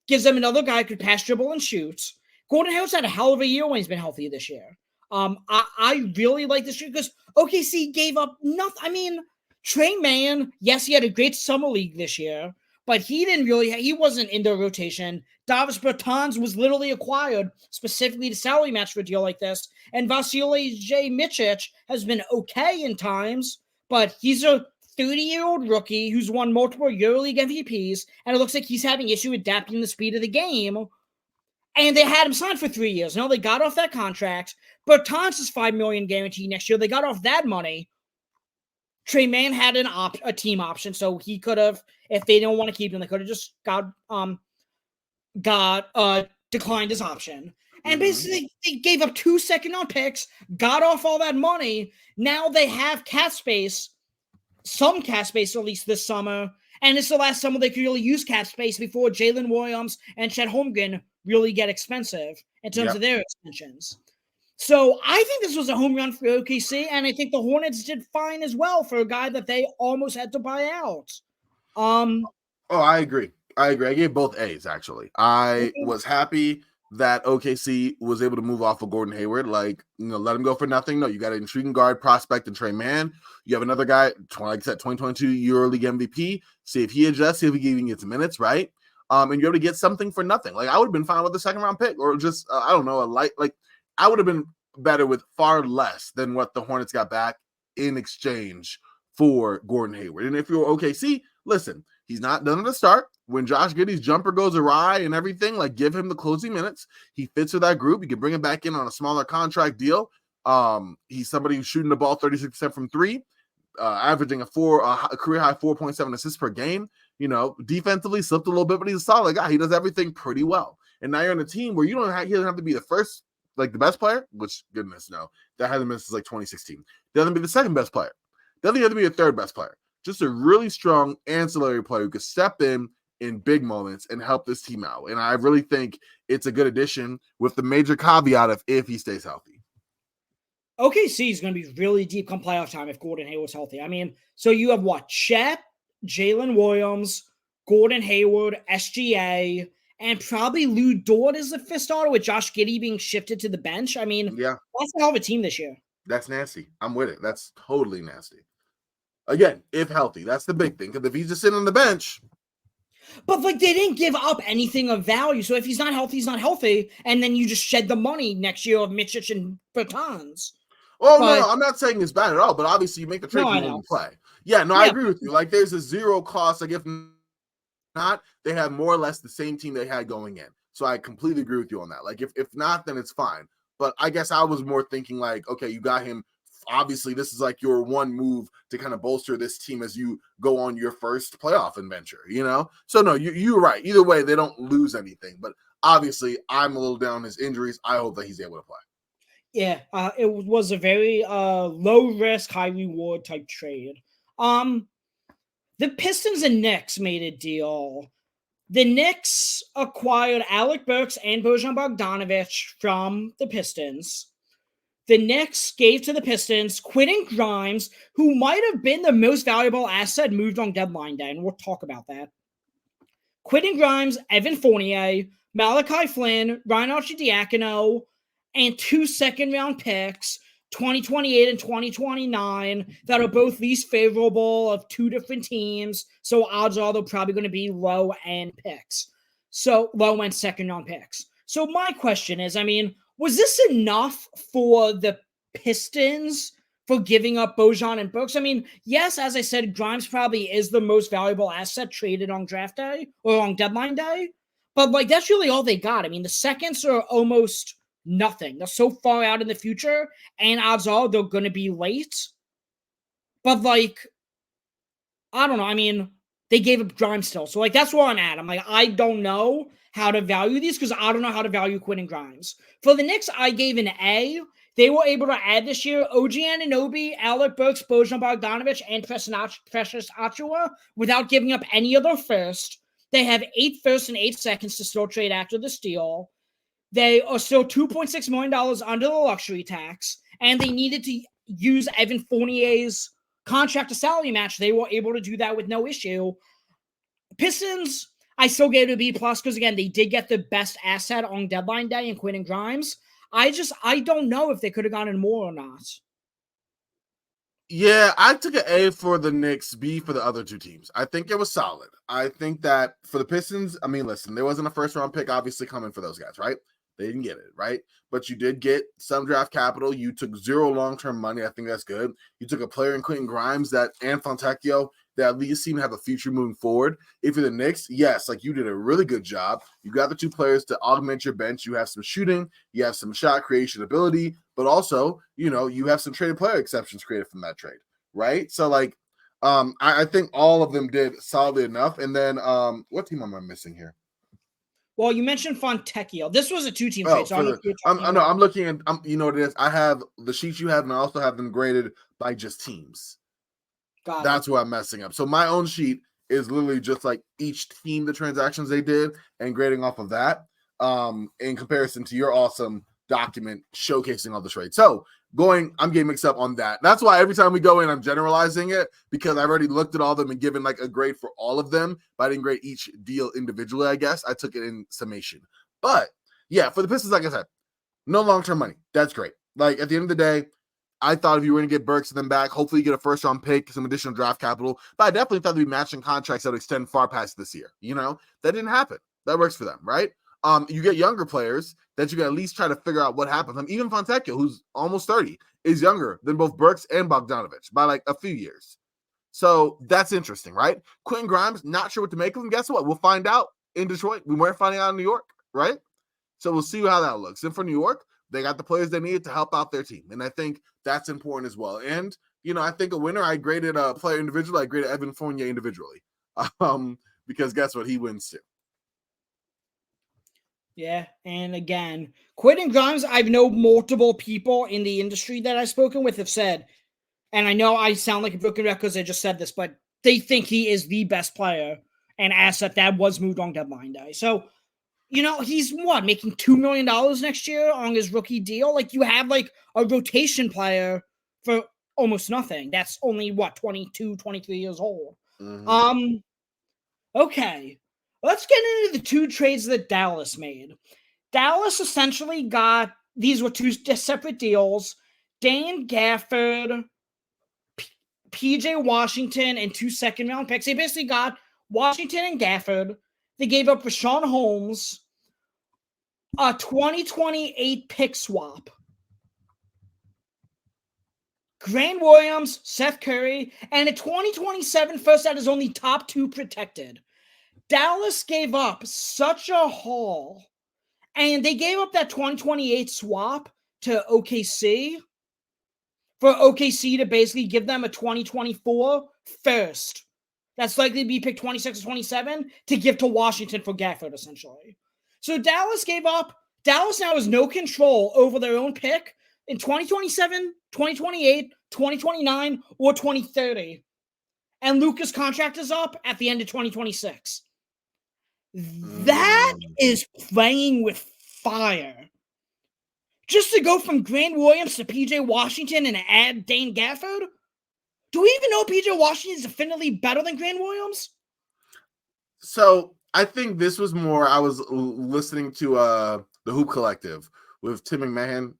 gives them another guy who could pass, dribble, and shoot. Gordon Hayward's had a hell of a year when he's been healthy this year. I really like this year because OKC gave up nothing. I mean, Trey Mann, yes, he had a great summer league this year, but he wasn't in their rotation. Davis Bertans was literally acquired specifically to salary match for a deal like this. And Vasily J. Micic has been okay in times, but he's a 30-year-old rookie who's won multiple EuroLeague MVPs, and it looks like he's having issue adapting the speed of the game. And they had him signed for 3 years. Now they got off that contract. Bertans is $5 million guaranteed next year. They got off that money. Trey Mann had a team option, so he could have, if they don't want to keep him, they could have just declined his option. And basically, they gave up 2 second-round picks, got off all that money. Now they have cap space, some cap space at least this summer, and it's the last summer they could really use cap space before Jalen Williams and Chet Holmgren really get expensive in terms of their extensions. So I think this was a home run for OKC, and I think the Hornets did fine as well for a guy that they almost had to buy out. I agree. I gave both A's, actually. I was happy that OKC was able to move off of Gordon Hayward. Like, let him go for nothing. No, you got an intriguing guard prospect in Trey Mann. You have another guy, like I said, 2022 EuroLeague MVP. See if he adjusts, see if he even gets minutes, right? And you're able to get something for nothing. Like, I would have been fine with the second-round pick, or just, I don't know, I would have been better with far less than what the Hornets got back in exchange for Gordon Hayward. And if you're OKC, listen, he's not done at the start. When Josh Giddey's jumper goes awry and everything, like, give him the closing minutes. He fits with that group. You can bring him back in on a smaller contract deal. He's somebody who's shooting the ball 36% from three, averaging a career high 4.7 assists per game. Defensively slipped a little bit, but he's a solid guy. He does everything pretty well. And now you're on a team where he doesn't have to be the first, like the best player, which goodness, no, that hasn't been since like 2016. Doesn't be the second best player. Doesn't have to be a third best player. Just a really strong ancillary player who could step in big moments and help this team out. And I really think it's a good addition with the major caveat of if he stays healthy. OKC is going to be really deep come playoff time if Gordon Hayward's healthy. I mean, so you have what? Chet, Jalen Williams, Gordon Hayward, SGA, and probably Lou Dort is the fifth starter with Josh Giddey being shifted to the bench. I mean, that's a hell of a team this year. That's nasty. I'm with it. That's totally nasty. Again, if healthy, that's the big thing. Because if he's just sitting on the bench, but like they didn't give up anything of value. So if he's not healthy, he's not healthy, and then you just shed the money next year of Mičić and Bertans. Oh, no, I'm not saying it's bad at all, but obviously you make the trade when you play. Yeah, no, I agree with you. Like, there's a zero cost. Like, if not, they have more or less the same team they had going in. So I completely agree with you on that. Like, if not, then it's fine. But I guess I was more thinking like, okay, you got him. Obviously, this is like your one move to kind of bolster this team as you go on your first playoff adventure, you know? So, no, you're right. Either way, they don't lose anything. But obviously, I'm a little down on his injuries. I hope that he's able to play. Yeah, it was a very low risk, high reward type trade. The Pistons and Knicks made a deal. The Knicks acquired Alec Burks and Bojan Bogdanovic from the Pistons. The Knicks gave to the Pistons Quentin Grimes, who might have been the most valuable asset moved on deadline day, and we'll talk about that. Quentin Grimes, Evan Fournier, Malachi Flynn, Ryan Arcidiacono, and 2 second-round picks, 2028 and 2029, that are both least favorable of two different teams. So odds are they're probably going to be low-end picks. So low-end second-round picks. So my question is, I mean, was this enough for the Pistons for giving up Bojan and Burks? I mean, yes, as I said, Grimes probably is the most valuable asset traded on draft day or on deadline day. But, like, that's really all they got. I mean, the seconds are almost nothing. They're so far out in the future, and odds are they're going to be late. But, like, I don't know. I mean, they gave up Grimes still. So, like, that's where I'm at. I'm like, I don't know how to value these because I don't know how to value Quentin Grimes. For the Knicks, I gave an A. They were able to add this year OG Anunoby, Alec Burks, Bojan Bogdanovic, and Precious Achiuwa without giving up any of their first. They have 8 firsts and 8 seconds to still trade after this deal. They are still $2.6 million under the luxury tax, and they needed to use Evan Fournier's contract to salary match. They were able to do that with no issue. Pistons, I still gave it a B+, because, again, they did get the best asset on deadline day in Quentin Grimes. I don't know if they could have gotten more or not. Yeah, I took an A for the Knicks, B for the other two teams. I think it was solid. I think that for the Pistons, I mean, listen, there wasn't a first-round pick obviously coming for those guys, right? They didn't get it, right? But you did get some draft capital. You took 0 long-term money. I think that's good. You took a player in Quentin Grimes and Fontecchio that at least seem to have a future moving forward. If you're the Knicks, yes, like you did a really good job. You got the 2 players to augment your bench. You have some shooting. You have some shot creation ability. But also, you know, you have some traded player exceptions created from that trade, right? So, like, I think all of them did solidly enough. And then what team am I missing here? Well, you mentioned Fontecchio. This was a 2-team trade. So I'm looking at, you know what it is? I have the sheets you have, and I also have them graded by just teams. That's where I'm messing up. So my own sheet is literally just like each team, the transactions they did, and grading off of that in comparison to your awesome document showcasing all the trades. So I'm getting mixed up on that. That's why every time we go in, I'm generalizing it, because I've already looked at all of them and given like a grade for all of them, but I didn't grade each deal individually, I guess. I took it in summation. But yeah, for the Pistons, like I said, no long-term money. That's great. Like, at the end of the day, I thought if you were going to get Burks and them back, hopefully you get a first-round pick, some additional draft capital. But I definitely thought there'd be matching contracts that would extend far past this year. You know, that didn't happen. That works for them, right? You get younger players that you can at least try to figure out what happens. Even Fontecchio, who's almost 30, is younger than both Burks and Bogdanovic by like a few years. So that's interesting, right? Quentin Grimes, not sure what to make of him. Guess what? We'll find out in Detroit. We weren't finding out in New York, right? So we'll see how that looks. And for New York, they got the players they needed to help out their team. And I think that's important as well. And, you know, I think a winner, I graded a player individually. I graded Evan Fournier individually. Because guess what? He wins too. Yeah, and again, Quentin Grimes, I've known multiple people in the industry that I've spoken with have said, and I know I sound like a broken record because I just said this, but they think he is the best player and asset that was moved on deadline day. So, you know, he's making $2 million next year on his rookie deal? Like, you have like a rotation player for almost nothing. That's only 22, 23 years old. Mm-hmm. Okay. Let's get into the 2 trades that Dallas made. Dallas essentially got, these were 2 separate deals. Dane Gafford, PJ Washington and 2 second-round picks. They basically got Washington and Gafford. They gave up Rashawn Holmes, a 2028 pick swap, Grant Williams, Seth Curry, and a 2027 first that is only top 2 protected. Dallas gave up such a haul, and they gave up that 2028 swap to OKC for OKC to basically give them a 2024 first. That's likely to be picked 26 or 27 to give to Washington for Gafford, essentially. So Dallas gave up. Dallas now has no control over their own pick in 2027, 2028, 2029, or 2030. And Luka's contract is up at the end of 2026. That is playing with fire. Just to go from Grant Williams to PJ Washington and add Dane Gafford? Do we even know PJ Washington is definitely better than Grant Williams? So I think this was more. I was listening to the Hoop Collective with Tim McMahon,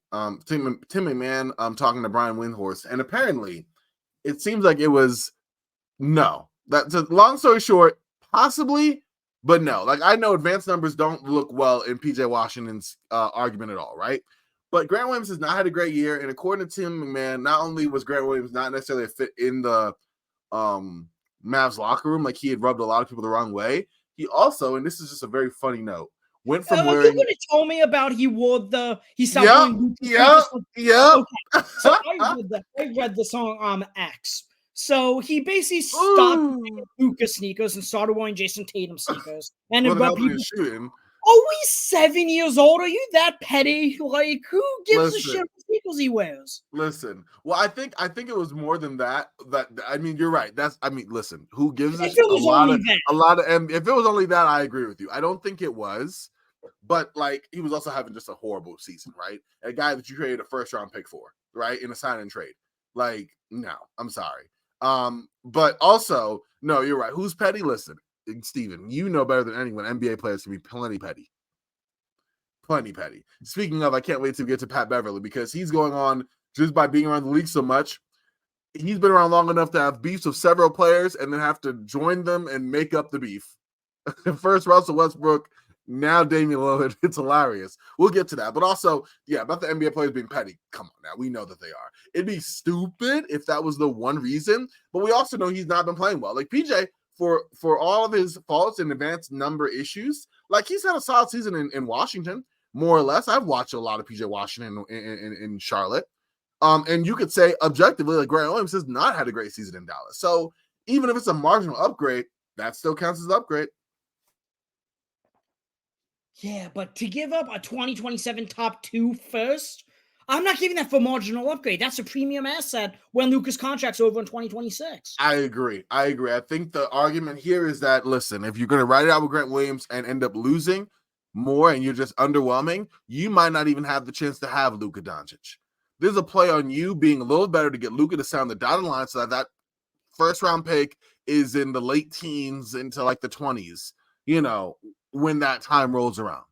talking to Brian Windhorst, and apparently, it seems like it was no. That's a long story short, possibly, but no. Like I know advanced numbers don't look well in PJ Washington's argument at all, right? But Grant Williams has not had a great year, and according to Tim McMahon, not only was Grant Williams not necessarily a fit in the Mavs locker room, like he had rubbed a lot of people the wrong way. He also, and this is just a very funny note, went from wearing. You would have told me about he stopped wearing. Yeah. Okay. So I read the song X. So he basically stopped wearing Luka sneakers and started wearing Jason Tatum sneakers. And Shooting. Oh, he's 7 years old. Are you that petty? Like, who gives a shit what sneakers he wears? Listen, well, I think it was more than that. I mean, you're right. Listen, who gives if it was only that. If it was only that, I agree with you. I don't think it was, but like he was also having just a horrible season, right? A guy that you traded a first round pick for, right, in a sign and trade. Like, no, I'm sorry. But also, no, you're right. Who's petty? Listen. Steven, you know better than anyone, NBA players can be plenty petty. Plenty petty. Speaking of, I can't wait to get to Pat Beverly because he's going on just by being around the league so much. He's been around long enough to have beefs with several players and then have to join them and make up the beef. First, Russell Westbrook, now Damian Lillard. It's hilarious. We'll get to that. But also, yeah, about the NBA players being petty. Come on now. We know that they are. It'd be stupid if that was the one reason. But we also know he's not been playing well. Like PJ, for all of his faults and advanced number issues, like he's had a solid season in Washington, more or less. I've watched a lot of PJ Washington in Charlotte. And you could say objectively, like Grant Williams has not had a great season in Dallas. So even if it's a marginal upgrade, that still counts as an upgrade. Yeah, but to give up a 2027 top 2 first, I'm not giving that for marginal upgrade. That's a premium asset when Luka's contract's over in 2026. I agree. I think the argument here is that, listen, if you're going to ride it out with Grant Williams and end up losing more and you're just underwhelming, you might not even have the chance to have Luka Doncic. There's a play on you being a little better to get Luka to sound the dotted line so that first round pick is in the late teens into like the 20s, when that time rolls around.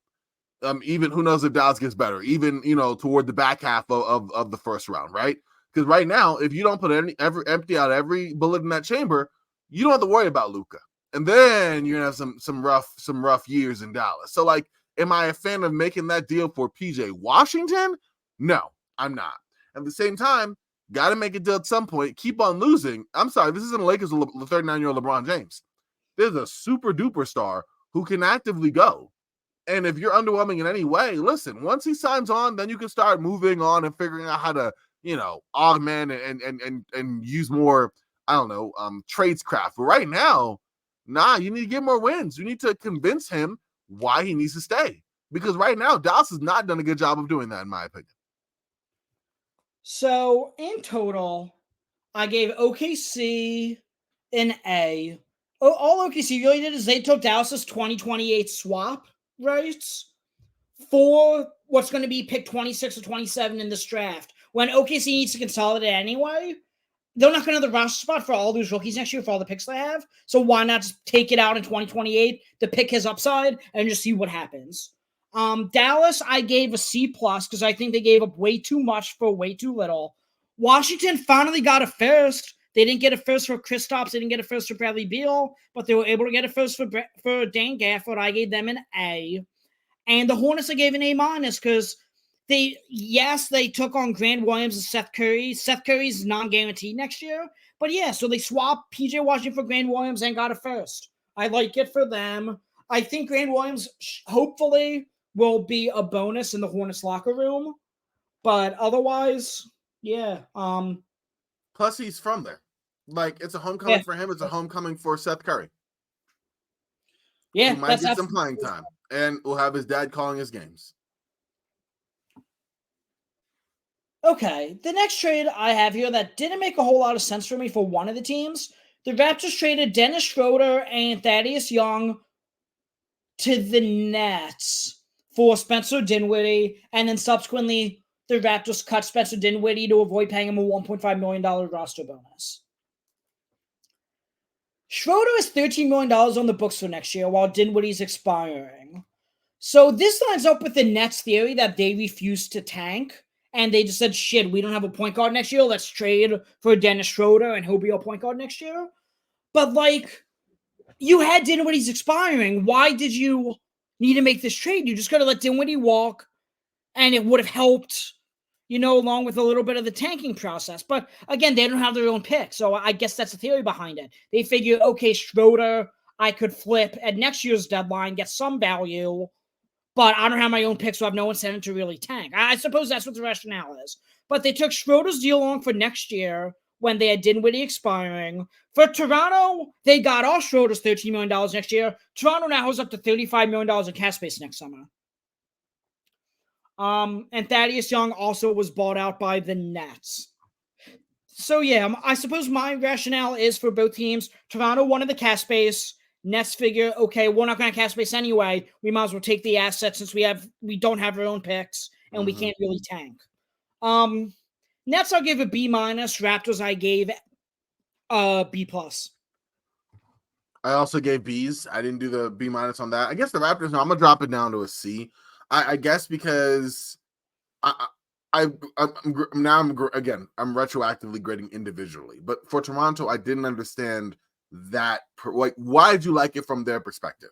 Even who knows if Dallas gets better, even, toward the back half of the first round, right? Because right now, if you don't empty out every bullet in that chamber, you don't have to worry about Luka. And then you're going to have some rough years in Dallas. So, like, am I a fan of making that deal for PJ Washington? No, I'm not. At the same time, got to make a deal at some point. Keep on losing. I'm sorry, this isn't the Lakers with 39-year-old LeBron James. There's a super duper star who can actively go. And if you're underwhelming in any way, listen, once he signs on, then you can start moving on and figuring out how to, augment and use more, tradescraft. But right now, you need to get more wins. You need to convince him why he needs to stay. Because right now, Dallas has not done a good job of doing that, in my opinion. So, in total, I gave OKC an A. All OKC really did is they took Dallas's 2028 swap rights for what's going to be picked 26 or 27 in this draft. When OKC needs to consolidate anyway, they're not going to have the roster spot for all those rookies next year for all the picks they have. So why not just take it out in 2028 to pick his upside and just see what happens? Dallas, I gave a C+ because I think they gave up way too much for way too little. Washington finally got a first. They didn't get a first for Kristaps. They didn't get a first for Bradley Beal, but they were able to get a first for Dan Gafford. I gave them an A. And the Hornets I gave an A- because they took on Grant Williams and Seth Curry. Seth Curry's non-guaranteed next year. But yeah, so they swapped PJ Washington for Grant Williams and got a first. I like it for them. I think Grant Williams hopefully will be a bonus in the Hornets locker room. But otherwise, yeah. Plus, he's from there. Like, it's a homecoming for him. It's a homecoming for Seth Curry. Yeah, he might get some playing time. And we'll have his dad calling his games. Okay, the next trade I have here that didn't make a whole lot of sense for me for one of the teams. The Raptors traded Dennis Schroeder and Thaddeus Young to the Nets for Spencer Dinwiddie, and then subsequently the Raptors cut Spencer Dinwiddie to avoid paying him a $1.5 million roster bonus. Schroeder has $13 million on the books for next year while Dinwiddie's expiring. So this lines up with the Nets' theory that they refused to tank, and they just said, shit, we don't have a point guard next year. Let's trade for Dennis Schroeder, and he'll be our point guard next year. But, like, you had Dinwiddie's expiring. Why did you need to make this trade? You just got to let Dinwiddie walk, and it would have helped, along with a little bit of the tanking process. But, again, they don't have their own pick, so I guess that's the theory behind it. They figure, okay, Schroeder, I could flip at next year's deadline, get some value, but I don't have my own pick, so I have no incentive to really tank. I suppose that's what the rationale is. But they took Schroeder's deal on for next year when they had Dinwiddie expiring. For Toronto, they got off Schroeder's $13 million next year. Toronto now has up to $35 million in cap space next summer. And Thaddeus Young also was bought out by the Nets. So, yeah, I suppose my rationale is for both teams. Toronto wanted the cap space. Nets figure, okay, we're not going to cap space anyway. We might as well take the assets since we don't have our own picks and we can't really tank. Nets I'll give a B-. Raptors I gave B+. I also gave B's. I didn't do the B- on that. I guess the Raptors, no, I'm gonna drop it down to a C. I guess because I'm retroactively grading individually, but for Toronto, I didn't understand that. Like, why did you like it from their perspective?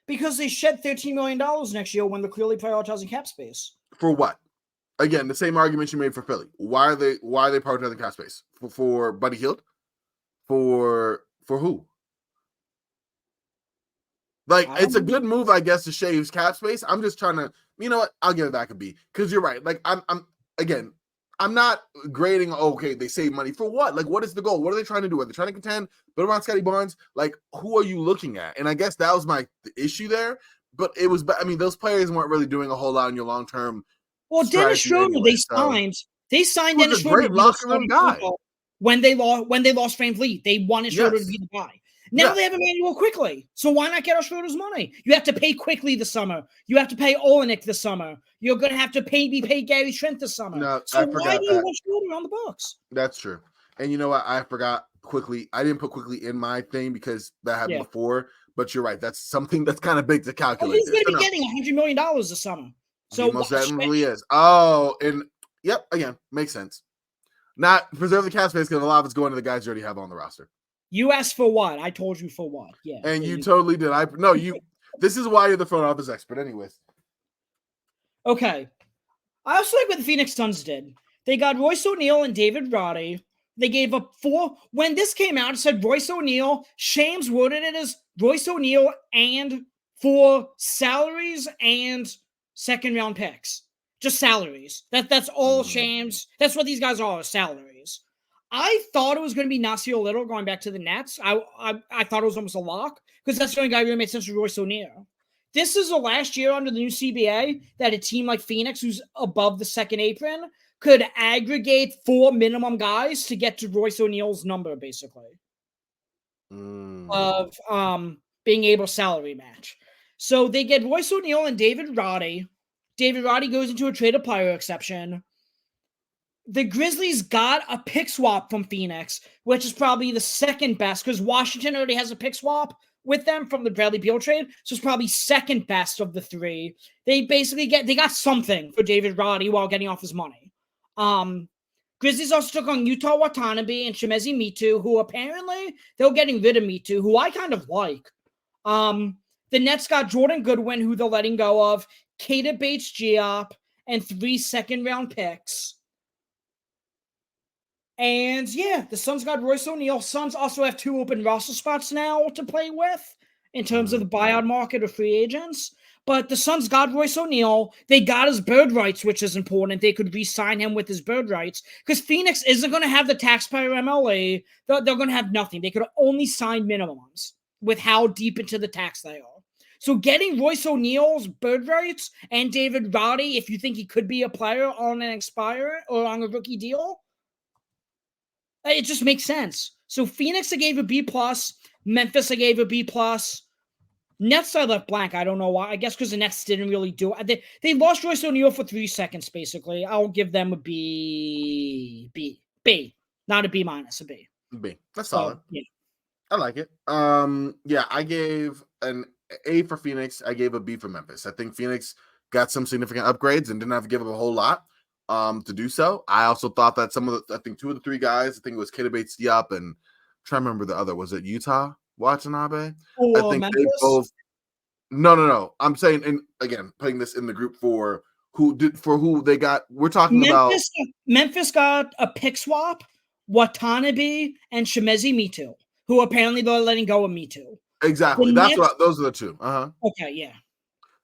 Because they shed $13 million next year when they're clearly prioritizing cap space. For what? Again, the same argument you made for Philly. Why are they prioritizing cap space? For Buddy Hield? For who? Like, it's a good move, I guess, to shave cap space. I'm just trying to, you know what? I'll give it back a B. Because you're right. Like, I'm not grading, okay, they save money. For what? Like, what is the goal? What are they trying to do? Are they trying to contend? Build around Scotty Barnes? Like, who are you looking at? And I guess that was my issue there. But it was, those players weren't really doing a whole lot in your long-term. Well, Dennis Schroeder, anyway, they signed Dennis Schroeder. Great locker room guy. When they lost Van Vliet, they wanted Schroeder to be the guy. Now they have Emmanuel Quickly. So why not get off Schroeder's money? You have to pay Quickly this summer. You have to pay Olenek this summer. You're going to have to be paid Gary Trent this summer. No, so why do you want Schroeder on the books? That's true. And you know what? I forgot Quickly. I didn't put Quickly in my thing because that happened before. But you're right. That's something that's kind of big to calculate. Well, he's going to be getting $100 million this summer. So he most definitely is. Oh, and yep, again, makes sense. Not preserve the cap space because a lot of it's going to the guys you already have on the roster. You asked for what? I told you for what. Yeah. And you totally did. This is why you're the front office expert, anyways. Okay. I also like what the Phoenix Suns did. They got Royce O'Neal and David Roddy. They gave up 4. When this came out, it said Royce O'Neal. Shams worded it as Royce O'Neal and 4 salaries and second-round picks. Just salaries. That's all Shams. That's what these guys are, salaries. I thought it was going to be Nasir Little going back to the Nets. I thought it was almost a lock because that's the only guy who really made sense for Royce O'Neal. This is the last year under the new CBA that a team like Phoenix, who's above the second apron, could aggregate 4 minimum guys to get to Royce O'Neal's number, basically, of being able to salary match. So they get Royce O'Neal and David Roddy. David Roddy goes into a trade of player exception. The Grizzlies got a pick swap from Phoenix, which is probably the second best because Washington already has a pick swap with them from the Bradley Beal trade. So it's probably second best of the 3. They basically got something for David Roddy while getting off his money. Grizzlies also took on Utah Watanabe and Shimezi Mitu, who apparently they're getting rid of Mitu, who I kind of like. The Nets got Jordan Goodwin, who they're letting go of, Keita Bates-Diop, and 3 second-round picks. And yeah, the Suns got Royce O'Neal. Suns also have 2 open roster spots now to play with in terms of the buyout market or free agents. But the Suns got Royce O'Neal. They got his bird rights, which is important. They could re-sign him with his bird rights because Phoenix isn't going to have the taxpayer MLA. They're going to have nothing. They could only sign minimums with how deep into the tax they are. So getting Royce O'Neal's bird rights and David Roddy, if you think he could be a player on an expire or on a rookie deal, it just makes sense. So Phoenix, I gave a B+. Memphis, I gave a B+. Nets, I left blank. I don't know why. I guess because the Nets didn't really do it. They lost Royce O'Neal for 3 seconds, basically. I'll give them a B. Not a B-, a B. B. That's solid. Yeah. I like it. Yeah, I gave an A for Phoenix. I gave a B for Memphis. I think Phoenix got some significant upgrades and didn't have to give up a whole lot to do so. I also thought that I think 2 of the 3 guys, I think it was Keita Bates-Diop and I'm trying to remember the other. Was it Utah Watanabe? I think Memphis? they both. No. I'm saying, and again, putting this in the group for who they got. We're talking about Memphis got a pick swap, Watanabe and Shimezi Mitu, who apparently they're letting go of Mitu. Exactly. Those are the 2. Okay, yeah.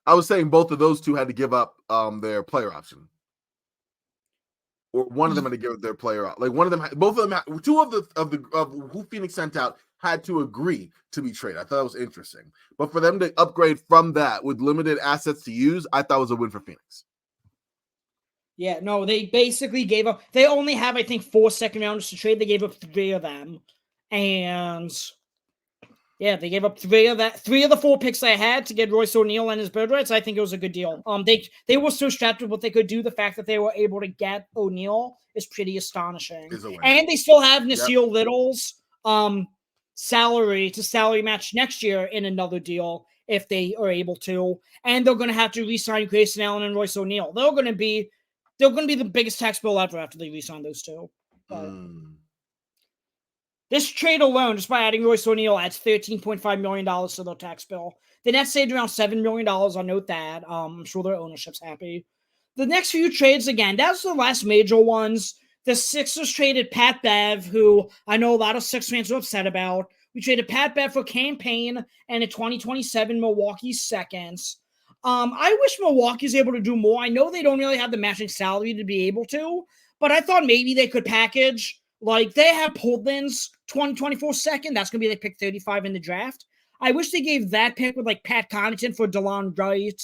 I was saying both of those 2 had to give up their player option. Or one of them had to give up their player out. Like one of them, both of them, 2 of who Phoenix sent out had to agree to be traded. I thought that was interesting. But for them to upgrade from that with limited assets to use, I thought was a win for Phoenix. Yeah, no, they basically gave up. They only have, I think, 4 second rounders to trade. They gave up 3 of them, and yeah, they gave up 3 of the 4 picks they had to get Royce O'Neal and his bird rights. I think it was a good deal. They were so strapped with what they could do. The fact that they were able to get O'Neal is pretty astonishing. And they still have Nasir Little's salary match next year in another deal if they are able to. And they're going to have to re-sign Grayson Allen and Royce O'Neal. They're going to be the biggest tax bill ever after they re-sign those 2. This trade alone, just by adding Royce O'Neal, adds $13.5 million to their tax bill. The Nets saved around $7 million. I'll note that. I'm sure their ownership's happy. The next few trades, again, that's the last major ones. The Sixers traded Pat Bev, who I know a lot of Sixers fans are upset about. We traded Pat Bev for campaign and a 2027 Milwaukee seconds. I wish Milwaukee's able to do more. I know they don't really have the matching salary to be able to, but I thought maybe they could package. Like, they have Portland's 2024 second. That's going to be like pick 35 in the draft. I wish they gave that pick with like Pat Connaughton for DeLon Wright,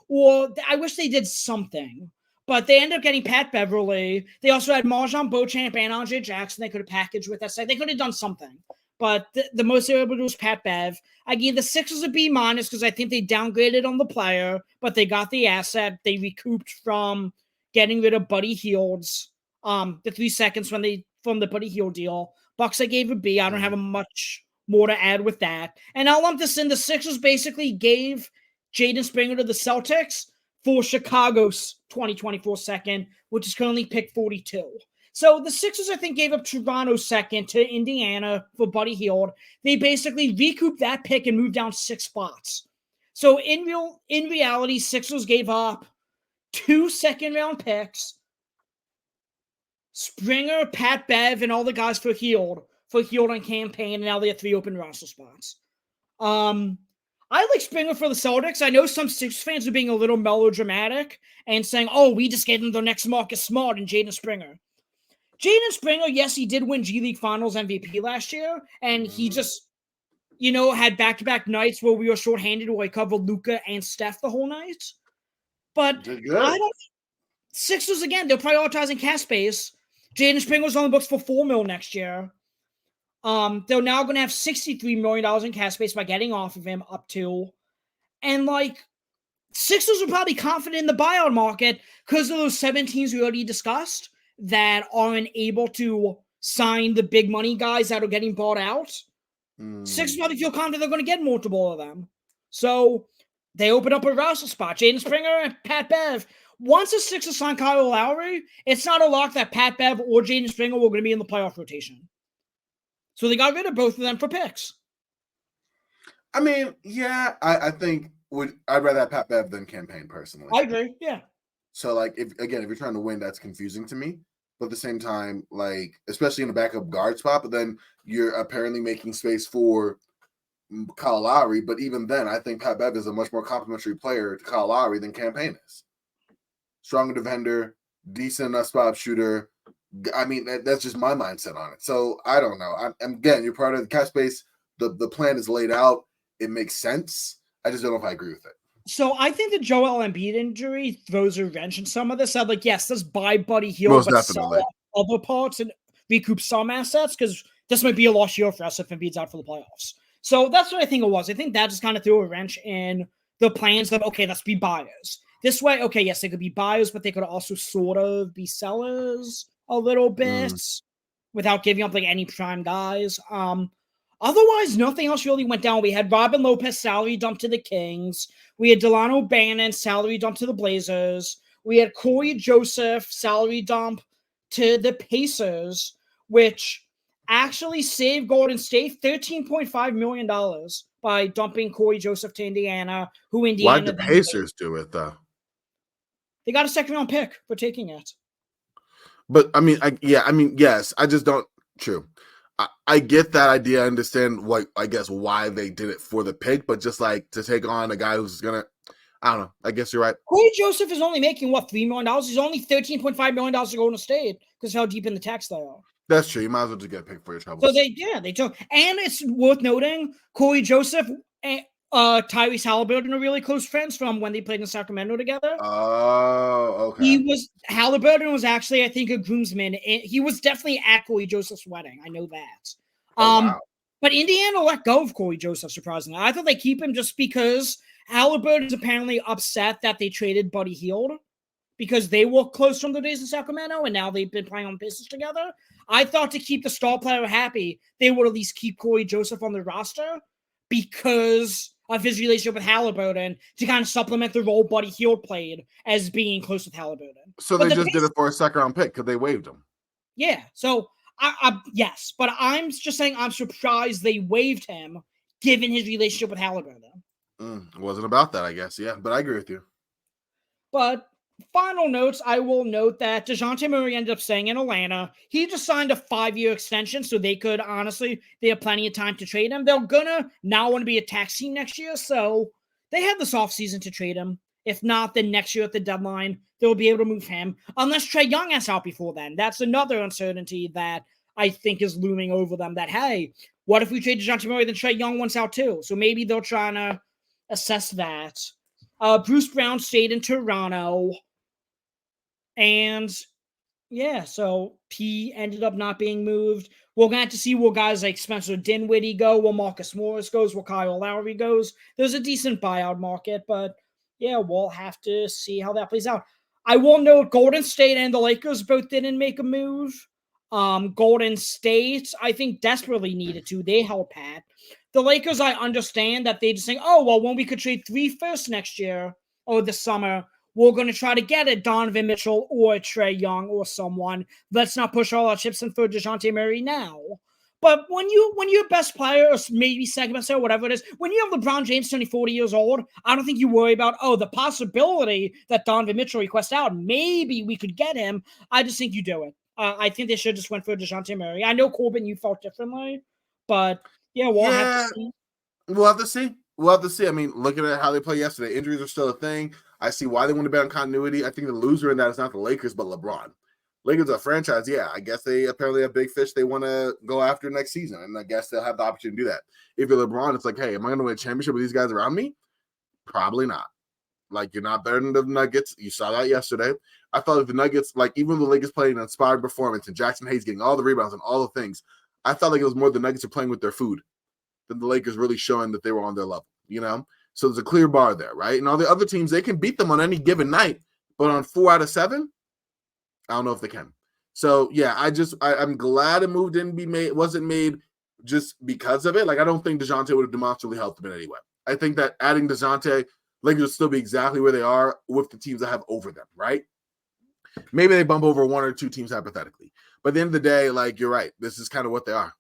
or I wish they did something. But they ended up getting Pat Beverly. They also had Marjon Beauchamp and Andre Jackson they could have packaged with that side. They could have done something. But the most they were able to do was Pat Bev. I gave the Sixers a B- because I think they downgraded on the player, but they got the asset. They recouped from getting rid of Buddy Hield's the 3 seconds from the Buddy Hield deal. Bucks I gave a B. I don't have much more to add with that. And I'll lump this in. The Sixers basically gave Jaden Springer to the Celtics for Chicago's 2024 second, which is currently pick 42. So the Sixers, I think, gave up Toronto's second to Indiana for Buddy Hield. They basically recouped that pick and moved down 6 spots. So in reality, Sixers gave up 2 second-round picks, Springer, Pat Bev, and all the guys for Hield on campaign, and now they have 3 open roster spots. I like Springer for the Celtics. I know some Sixers fans are being a little melodramatic and saying, oh, we just gave them the next Marcus Smart and Jaden Springer. Jaden Springer, yes, he did win G League Finals MVP last year, and he just, had back-to-back nights where we were shorthanded where he covered Luka and Steph the whole night. But Sixers, again, they're prioritizing cap space. Jaden Springer's on the books for $4 million next year. They're now going to have $63 million in cap space by getting off of him up to. And, Sixers are probably confident in the buyout market because of those 7 teams we already discussed that aren't able to sign the big money guys that are getting bought out. Sixers probably feel confident they're going to get multiple of them. So they open up a roster spot. Jaden Springer and Pat Bev. once the Sixers sign Kyle Lowry, it's not a lock that Pat Bev or Jaden Springer were going to be in the playoff rotation. So they got rid of both of them for picks. I mean, yeah, I think I'd rather have Pat Bev than campaign personally. I agree. Yeah. So like, if you're trying to win, that's confusing to me. But at the same time, like, especially in a backup guard spot, but then you're apparently making space for Kyle Lowry. But even then, I think Pat Bev is a much more complimentary player to Kyle Lowry than Campaign is. Stronger defender, decent spot shooter. I mean, that's just my mindset on it. So I don't know. Again, you're part of the cap space. The plan is laid out. It makes sense. I just don't know if I agree with it. So I think the Joel Embiid injury throws a wrench in some of this. I'm like, yes, let's buy Buddy Hield, Most but definitely. sell other parts and recoup some assets, because this might be a lost year for us if Embiid's out for the playoffs. So that's what I think it was. I think that just kind of threw a wrench in the plans of, okay, let's be buyers. This way, okay, yes, they could be buyers, but they could also sort of be sellers a little bit without giving up like any prime guys. Otherwise, nothing else really went down. We had Robin Lopez salary dumped to the Kings. We had Delano Bannon salary dump to the Blazers. We had Corey Joseph salary dump to the Pacers, which actually saved Golden State $13.5 million by dumping Corey Joseph to Indiana, who Indiana... Why'd the Pacers do it, though? They got a second-round pick for taking it. But, I mean, yes. I just don't... True. I get that idea. I understand why they did it for the pick, but just like to take on a guy who's gonna, I don't know. I guess you're right. Corey Joseph is only making $3 million. He's only $13.5 million to Golden State because how deep in the tax they are. That's true. You might as well just get a pick for your trouble. So they took, and it's worth noting Corey Joseph and Tyrese Halliburton are really close friends from when they played in Sacramento together. Oh, okay. Halliburton was actually, I think, a groomsman. He was definitely at Corey Joseph's wedding. I know that. Wow. But Indiana let go of Corey Joseph, surprisingly. I thought they keep him just because Halliburton is apparently upset that they traded Buddy Hield because they were close from the days in Sacramento, and now they've been playing on Pacers together. I thought to keep the star player happy, they would at least keep Corey Joseph on the roster because of his relationship with Halliburton to kind of supplement the role Buddy Hield played as being close with Halliburton. So they just did it for a second-round pick because they waived him. Yeah, so yes, but I'm just saying I'm surprised they waived him given his relationship with Halliburton. It wasn't about that, I guess. Yeah, but I agree with you. But final notes, I will note that DeJounte Murray ended up staying in Atlanta. He just signed a 5-year extension, so they could, honestly, they have plenty of time to trade him. They're gonna now want to be a tax team next year, so they have this offseason to trade him. If not, then next year at the deadline, they'll be able to move him. Unless Trae Young is out before then. That's another uncertainty that I think is looming over them. That, hey, what if we trade DeJounte Murray, then Trae Young wants out too? So maybe they're trying to assess that. Bruce Brown stayed in Toronto. And, yeah, so he ended up not being moved. We're going to have to see where guys like Spencer Dinwiddie go, where Marcus Morris goes, where Kyle Lowry goes. There's a decent buyout market, but, yeah, we'll have to see how that plays out. I will note Golden State and the Lakers both didn't make a move. Golden State, I think, desperately needed to. They held pat. The Lakers, I understand that they just think, oh, well, when we could trade 3 firsts next year or this summer, we're going to try to get it Donovan Mitchell or Trae Young or someone. Let's not push all our chips in for DeJounte Murray now. But when your best player, or maybe second best player, whatever it is, when you have LeBron James turning 40 years old, I don't think you worry about, the possibility that Donovan Mitchell requests out. Maybe we could get him. I just think you do it. I think they should just went for DeJounte Murray. I know, Corban, you felt differently, but we'll have to see. We'll have to see. We'll have to see. I mean, looking at how they played yesterday, injuries are still a thing. I see why they want to bet on continuity. I think the loser in that is not the Lakers, but LeBron. Lakers are a franchise. Yeah, I guess they apparently have big fish they want to go after next season, and I guess they'll have the opportunity to do that. If you're LeBron, it's like, hey, am I going to win a championship with these guys around me? Probably not. Like, you're not better than the Nuggets. You saw that yesterday. I felt like the Nuggets, like, even though the Lakers played an inspired performance and Jackson Hayes getting all the rebounds and all the things, I felt like it was more the Nuggets are playing with their food than the Lakers really showing that they were on their level, you know? So there's a clear bar there, right? And all the other teams, they can beat them on any given night, but on 4 out of 7, I don't know if they can. So, yeah, I'm glad a move wasn't made just because of it. Like, I don't think DeJounte would have demonstrably helped them in any way. I think that adding DeJounte Lakers will still be exactly where they are with the teams that have over them, right? Maybe they bump over one or two teams hypothetically. But at the end of the day, like, you're right. This is kind of what they are.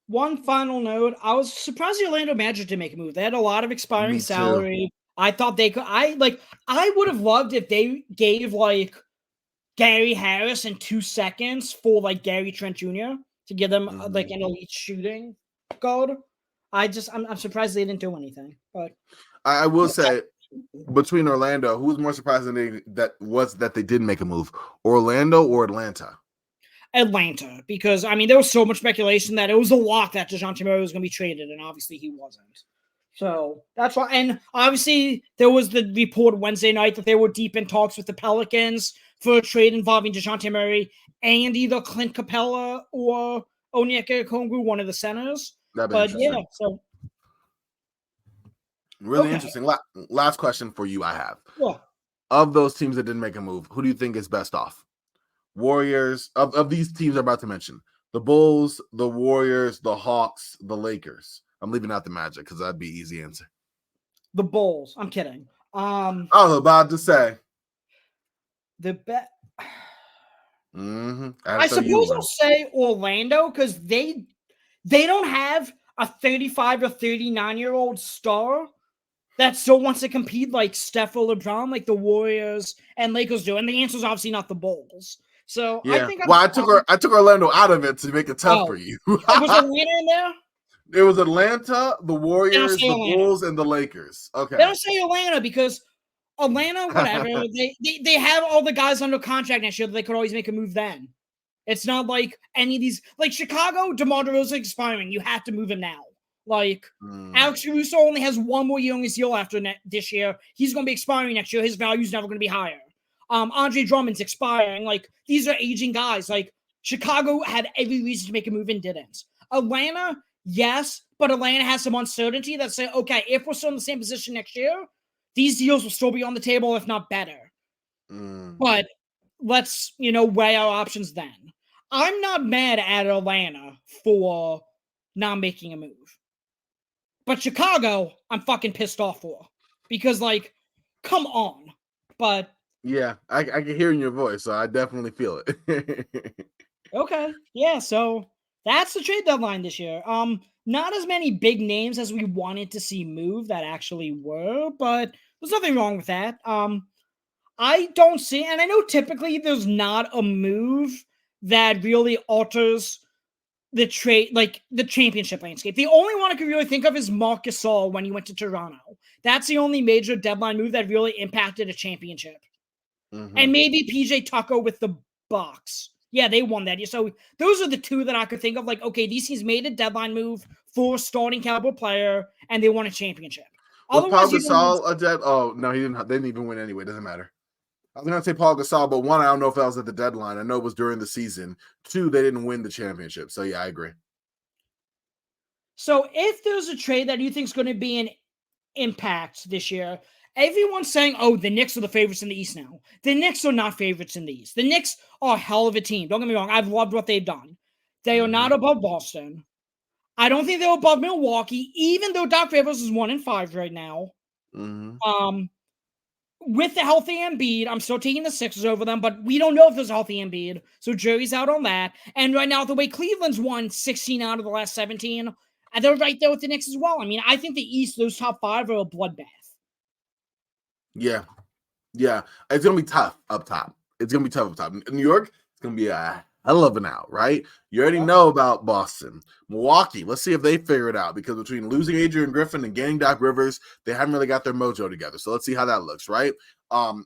One final note: I was surprised the Orlando Magic didn't make a move. They had a lot of expiring Me too. salary. I thought they could. I would have loved if they gave like Gary Harris in 2 seconds for like Gary Trent Jr. to give them like an elite shooting guard. I'm surprised they didn't do anything. But I will say, between Orlando, who was more surprised than that they didn't make a move? Orlando or Atlanta? Atlanta, because I mean there was so much speculation that it was a lock that DeJounte Murray was going to be traded, and obviously he wasn't. So that's why, and obviously there was the report Wednesday night that they were deep in talks with the Pelicans for a trade involving DeJounte Murray and either Clint Capella or Onyeka Okongwu, one of the centers. But yeah, so really interesting. Last question for you, I have. Yeah. Of those teams that didn't make a move, who do you think is best off? Warriors, of these teams I'm about to mention, the Bulls, the Warriors, the Hawks, the Lakers. I'm leaving out the Magic because that'd be easy answer. The Bulls. I'm kidding. I was about to say the bet. Mm-hmm. I suppose I'll say Orlando because they don't have a 35 or 39-year-old star that still wants to compete like Steph or LeBron, like the Warriors and Lakers do. And the answer is obviously not the Bulls. So yeah. I think I took Orlando out of it to make it tough for you. Was Atlanta in there? It was Atlanta, the Warriors, the Bulls, and the Lakers. Okay. They don't say Atlanta because Atlanta, whatever, they have all the guys under contract next year that they could always make a move then. It's not like any of these, like Chicago, DeMar DeRozan expiring. You have to move him now. Like Alex Caruso only has one more year on his deal after this year. He's going to be expiring next year. His value is never going to be higher. Andre Drummond's expiring. Like these are aging guys. Like Chicago had every reason to make a move and didn't. Atlanta, yes, but Atlanta has some uncertainty that say, okay, if we're still in the same position next year, these deals will still be on the table, if not better. But let's, weigh our options then. I'm not mad at Atlanta for not making a move. But Chicago, I'm fucking pissed off for. Because, like, come on. But yeah, I can hear in your voice, so I definitely feel it. Okay. Yeah, so that's the trade deadline this year. Not as many big names as we wanted to see move that actually were, but there's nothing wrong with that. I don't see, and I know typically there's not a move that really alters the trade, like the championship landscape. The only one I could really think of is Marc Gasol when he went to Toronto. That's the only major deadline move that really impacted a championship. And maybe PJ Tucker with the Bucks. Yeah, they won that year. So those are the two that I could think of. Like, okay, these teams made a deadline move for a starting caliber player, and they won a championship. Was Paul Gasol a dead? Oh no, he didn't. They didn't even win anyway. Doesn't matter. I was going to say Paul Gasol, but one, I don't know if that was at the deadline. I know it was during the season. Two, they didn't win the championship. So yeah, I agree. So if there's a trade that you think is going to be an impact this year, everyone's saying, oh, the Knicks are the favorites in the East now. The Knicks are not favorites in the East. The Knicks are a hell of a team. Don't get me wrong. I've loved what they've done. They are not above Boston. I don't think they're above Milwaukee, even though Doc Rivers is 1-5 right now. With the healthy Embiid, I'm still taking the Sixers over them, but we don't know if there's a healthy Embiid, so jury's out on that. And right now, the way Cleveland's won 16 out of the last 17, and they're right there with the Knicks as well. I mean, I think the East, those top five are a bloodbath. Yeah. It's going to be tough up top. In New York, it's going to be a hell of an out, right? You already know about Boston. Milwaukee, let's see if they figure it out, because between losing Adrian Griffin and getting Doc Rivers, they haven't really got their mojo together. So let's see how that looks, right?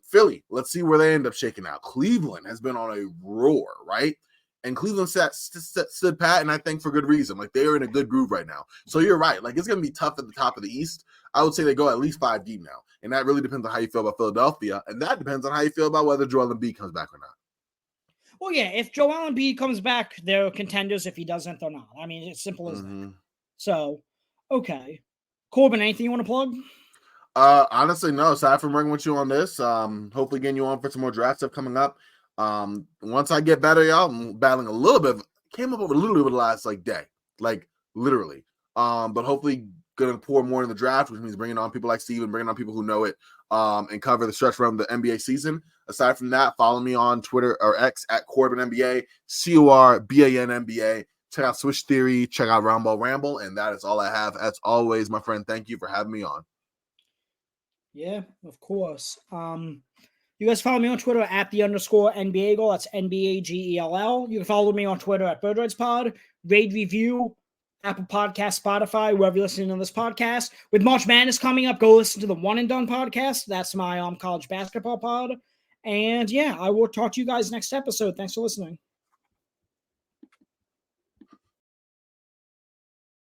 Philly, let's see where they end up shaking out. Cleveland has been on a roar, right? And Cleveland stood pat, and I think for good reason. Like, they are in a good groove right now. So you're right. Like, it's going to be tough at the top of the East. I would say they go at least 5 deep now. And that really depends on how you feel about Philadelphia. And that depends on how you feel about whether Joel Embiid comes back or not. Well, yeah, if Joel Embiid comes back, they're contenders. If he doesn't, they're not. I mean, it's simple as that. So, okay. Corban, anything you want to plug? Honestly, no. Aside from working with you on this, hopefully getting you on for some more draft stuff coming up. Once I get better, y'all, I'm battling a little bit. Came up over a little bit the last day, like literally. But hopefully going to pour more in the draft, which means bringing on people like Steven, bringing on people who know it, and cover the stretch from the NBA season. Aside from that, follow me on Twitter or X at Corban NBA, Corban NBA. Check out Switch Theory, check out Ramble, and that is all I have. As always, my friend, thank you for having me on. Yeah, of course. You guys follow me on Twitter at @the_NBA. That's NBAGELL. You can follow me on Twitter at BirdRightsPod. Rate, review, Apple Podcast, Spotify, wherever you're listening to this podcast. With March Madness coming up, go listen to the One and Done podcast. That's my college basketball pod. And yeah, I will talk to you guys next episode. Thanks for listening.